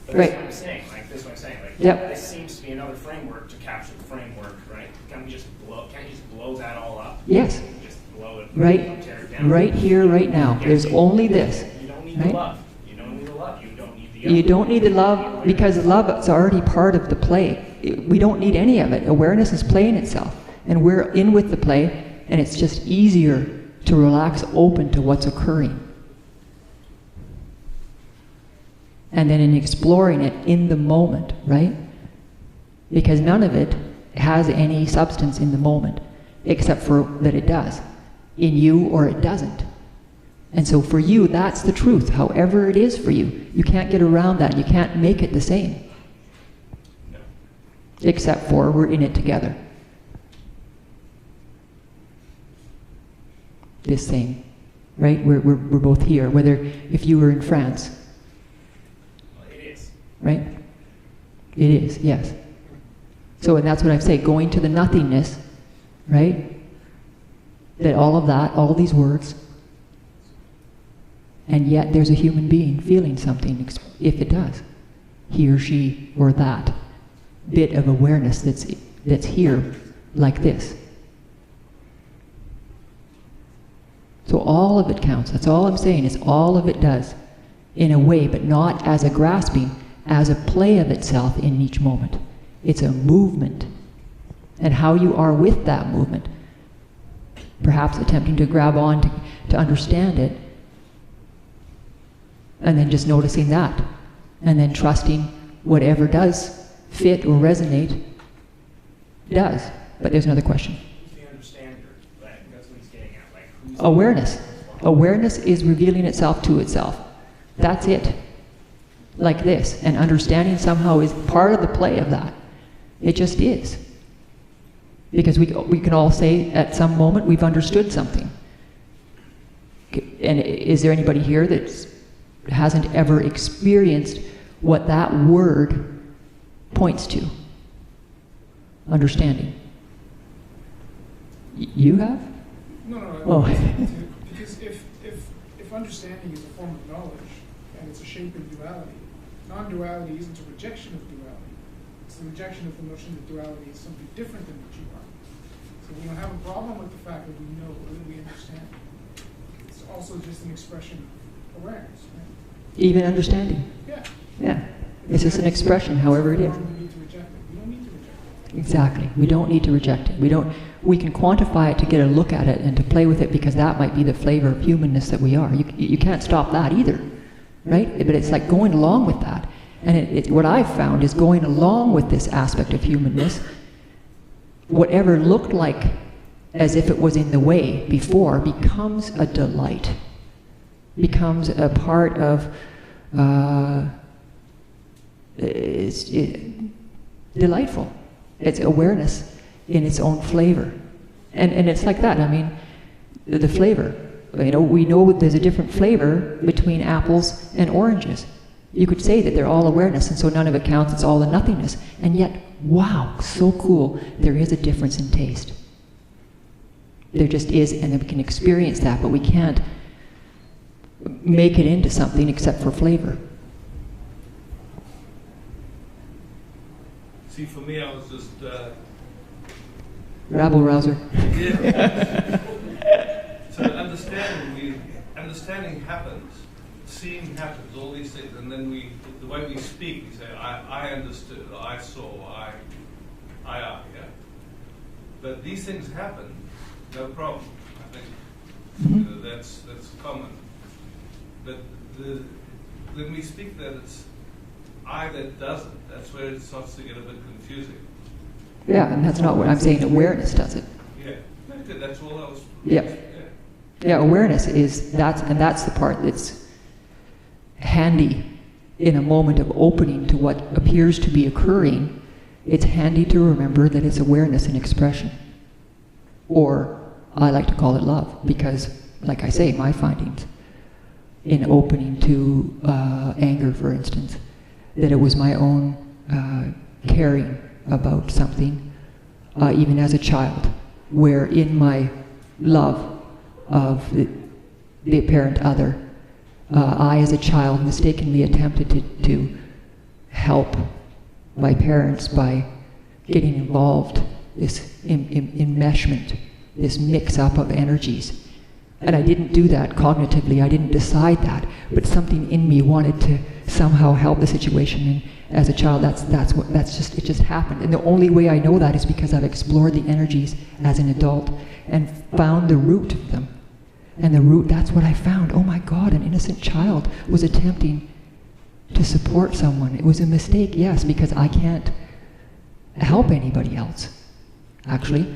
But Right. that's what I'm saying. Like this is what I'm saying. Like Yep. this seems to be another framework to capture the framework, right? Can't you just blow that all up? Yes. Just blow it. Right, tear it down. right here, right now. There's only this. You don't need right? the love. You don't need the love. You don't need the. You don't need the love because love is already part of the play. We don't need any of it. Awareness is playing itself, and we're in with the play, and it's just easier to relax open to what's occurring. And then in exploring it in the moment, right? Because none of it has any substance in the moment, except for that it does, in you or it doesn't. And so for you, that's the truth, however it is for you. You can't get around that. You can't make it the same. No. Except for we're in it together. This same, right? We're both here, whether if you were in France. Well, it is. Right? It is, yes. So, and that's what I say, going to the nothingness, right? That all of that, all these words, and yet there's a human being feeling something, if it does. He or she, or that bit of awareness that's here, like this. So all of it counts. That's all I'm saying, is all of it does, in a way, but not as a grasping, as a play of itself in each moment. It's a movement, and how you are with that movement. Perhaps attempting to grab on to understand it, and then just noticing that, and then trusting whatever does fit or resonate does. But there's another question. Who's the understander? Like, that's what he's getting at. Like, who's Awareness. Awareness is revealing itself to itself. That's it. Like this. And understanding somehow is part of the play of that. It just is. Because we can all say at some moment we've understood something. And is there anybody here that hasn't ever experienced what that word points to? Understanding. You have? No. Oh. Because if understanding is a form of knowledge and it's a shape of duality, non-duality isn't a rejection of duality. It's the rejection of the notion that duality is something different than what you are. So we don't have a problem with the fact that we know or that we understand. It's also just an expression of awareness, right? Even understanding. Yeah. Yeah. It's just an expression, however it is. We need to reject it. We don't need to reject it. Exactly. We don't need to reject it. We can quantify it to get a look at it and to play with it, because that might be the flavor of humanness that we are. You can't stop that either, right? But it's like going along with that. And what I've found is going along with this aspect of humanness, whatever looked like as if it was in the way before becomes a delight, becomes a part of, it's delightful. It's awareness in its own flavor. And it's like that. I mean, the flavor. You know, we know there's a different flavor between apples and oranges. You could say that they're all awareness, and so none of it counts, it's all the nothingness. And yet, wow, so cool, there is a difference in taste. There just is, and then we can experience that, but we can't make it into something except for flavor. See, for me, I was just... Rabble-rouser. Yeah. So understanding happens, seeing happens, all these things, and then the way we speak, we say, I understood, I saw, yeah. But these things happen, no problem. I think that's common. But when we speak that, I that doesn't. That's where it starts to get a bit confusing. Yeah, and that's not what I'm saying. Awareness does it. Yeah, good. That's all I was. Yeah. Yeah, awareness is that's the part that's handy in a moment of opening to what appears to be occurring. It's handy to remember that it's awareness and expression. Or I like to call it love, because, like I say, my findings in opening to anger, for instance, that it was my own caring about something, even as a child, where in my love of the apparent other, I as a child mistakenly attempted to help my parents by getting involved, this enmeshment, this mix-up of energies. And I didn't do that cognitively, I didn't decide that, but something in me wanted to somehow help the situation, and as a child it just happened. And the only way I know that is because I've explored the energies as an adult and found the root of them. And the root, that's what I found. Oh my God, an innocent child was attempting to support someone. It was a mistake, yes, because I can't help anybody else, actually.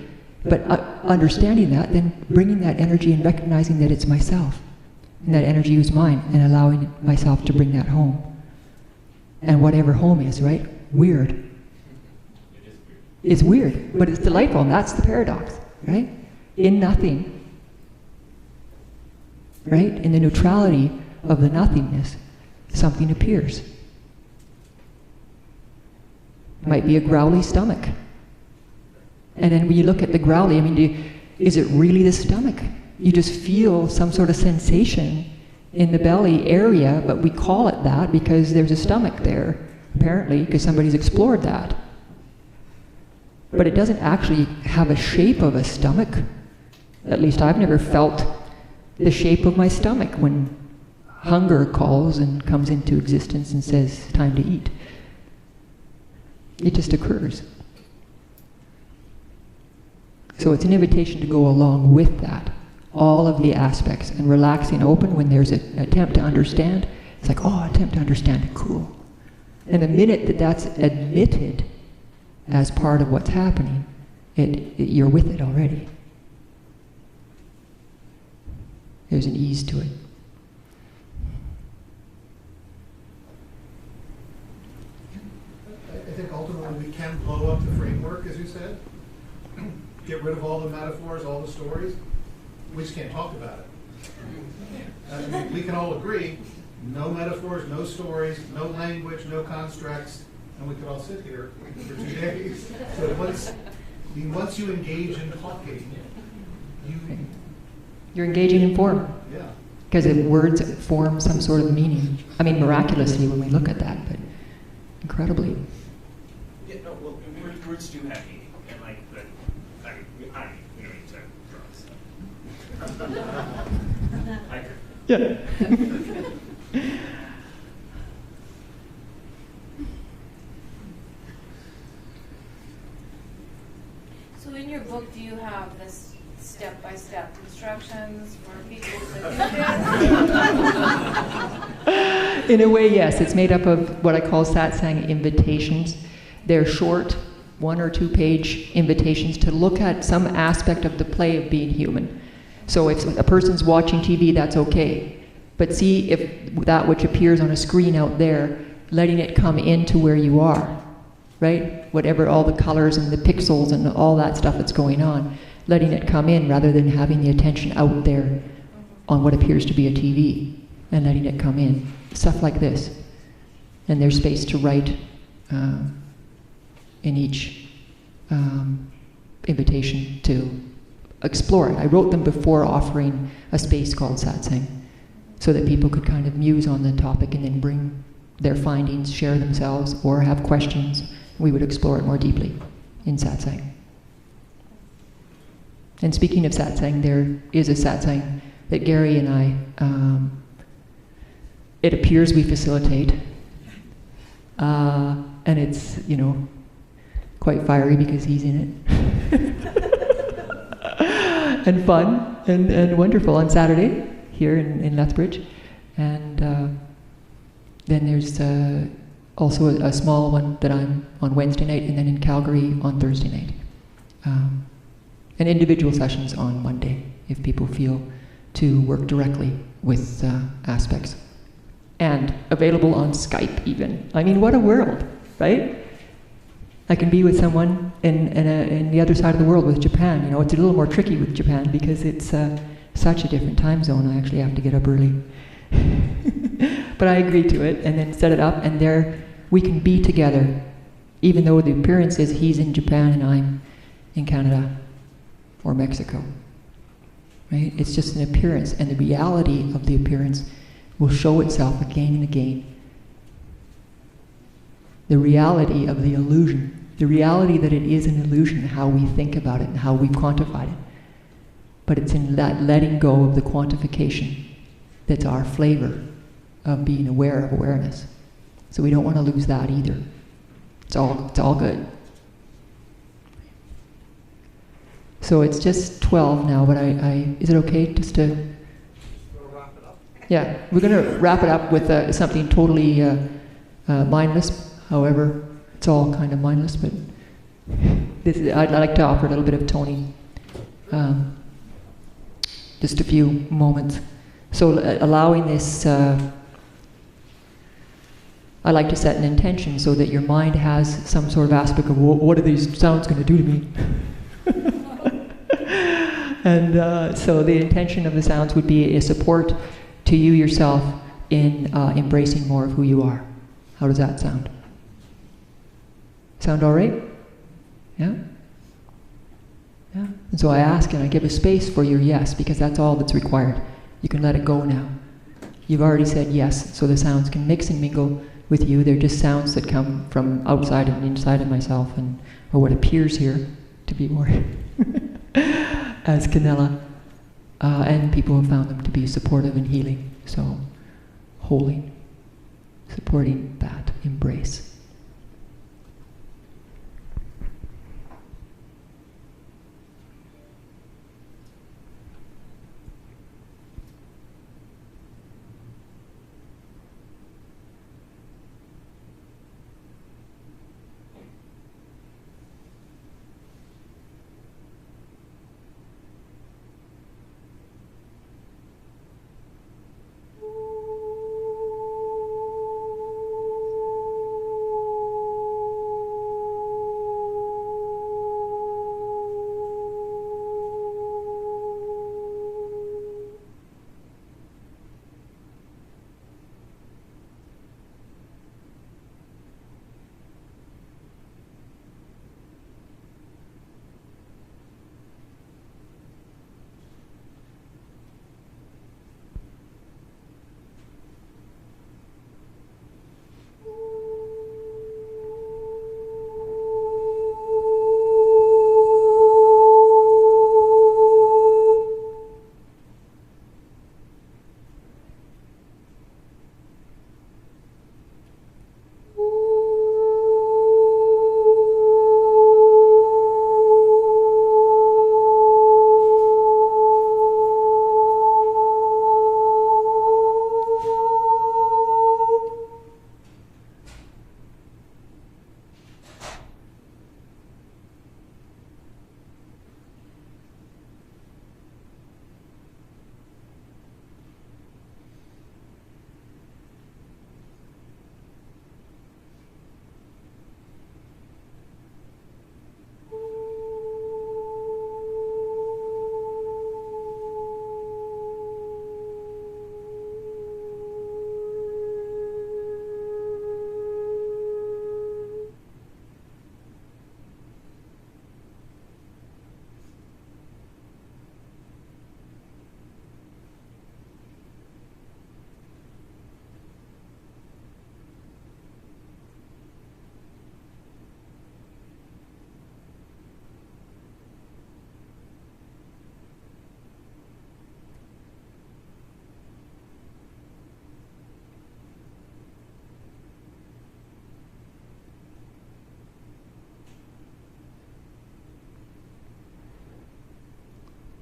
But understanding that, then bringing that energy and recognizing that it's myself, and that energy was mine, and allowing myself to bring that home. And whatever home is, right? Weird. It is weird. It's weird, but it's delightful, and that's the paradox, right? In nothing, right? In the neutrality of the nothingness, something appears. It might be a growly stomach. And then when you look at the growly, I mean, is it really the stomach? You just feel some sort of sensation in the belly area, but we call it that because there's a stomach there, apparently, because somebody's explored that. But it doesn't actually have a shape of a stomach. At least I've never felt the shape of my stomach when hunger calls and comes into existence and says, time to eat. It just occurs. So it's an invitation to go along with that, all of the aspects, and relaxing open when there's an attempt to understand. It's like, oh, attempt to understand, cool. And the minute that that's admitted as part of what's happening, you're with it already. There's an ease to it. I think ultimately we can blow up the framework, as you said. Get rid of all the metaphors, all the stories. We just can't talk about it. I mean, we can all agree, no metaphors, no stories, no language, no constructs, and we could all sit here for 2 days. But once you engage in talking, you're engaging in form. Yeah. Because words form some sort of meaning. I mean, miraculously when we look at that, but incredibly. Yeah, no, well, words do have meaning, and like the, we don't need to draw so. I agree. Yeah. So in your book, do you have this step-by-step instructions for people to do this? In a way, yes. It's made up of what I call satsang invitations. They're short, 1 or 2 page invitations to look at some aspect of the play of being human. So if a person's watching TV, that's okay. But see if that which appears on a screen out there, letting it come into where you are, right? Whatever, all the colors and the pixels and all that stuff that's going on, letting it come in rather than having the attention out there on what appears to be a TV and letting it come in. Stuff like this. And there's space to write in each invitation to explore it. I wrote them before offering a space called Satsang so that people could kind of muse on the topic and then bring their findings, share themselves, or have questions. We would explore it more deeply in Satsang. And speaking of Satsang, there is a Satsang that Gary and I, it appears we facilitate. And it's, quite fiery because he's in it. And fun and wonderful on Saturday here in Lethbridge. And then there's also a small one that I'm on Wednesday night, and then in Calgary on Thursday night. And individual sessions on Monday, if people feel to work directly with aspects. And available on Skype even. I mean, what a world, right? I can be with someone in the other side of the world with Japan. You know, it's a little more tricky with Japan because it's such a different time zone. I actually have to get up early. But I agree to it and then set it up, and there we can be together, even though the appearance is he's in Japan and I'm in Canada or Mexico. Right? It's just an appearance, and the reality of the appearance will show itself again and again. The reality of the illusion, the reality that it is an illusion, how we think about it and how we've quantified it. But it's in that letting go of the quantification that's our flavor of being aware of awareness. So we don't want to lose that either. It's all good. So it's just 12 now, but is it okay just to... We'll wrap it up. Yeah, we're going to wrap it up with something totally mindless. However, it's all kind of mindless, but I'd like to offer a little bit of toning. Just a few moments. So allowing this, I like to set an intention so that your mind has some sort of aspect of, what are these sounds going to do to me? And so the intention of the sounds would be a support to you yourself in embracing more of who you are. How does that sound? Sound all right? Yeah? Yeah? And so I ask and I give a space for your yes, because that's all that's required. You can let it go now. You've already said yes, so the sounds can mix and mingle with you. They're just sounds that come from outside and inside of myself, or what appears here to be more as Canela. And people have found them to be supportive and healing. So, holding, supporting that embrace.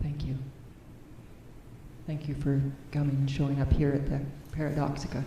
Thank you. Thank you for coming and showing up here at the Paradoxica.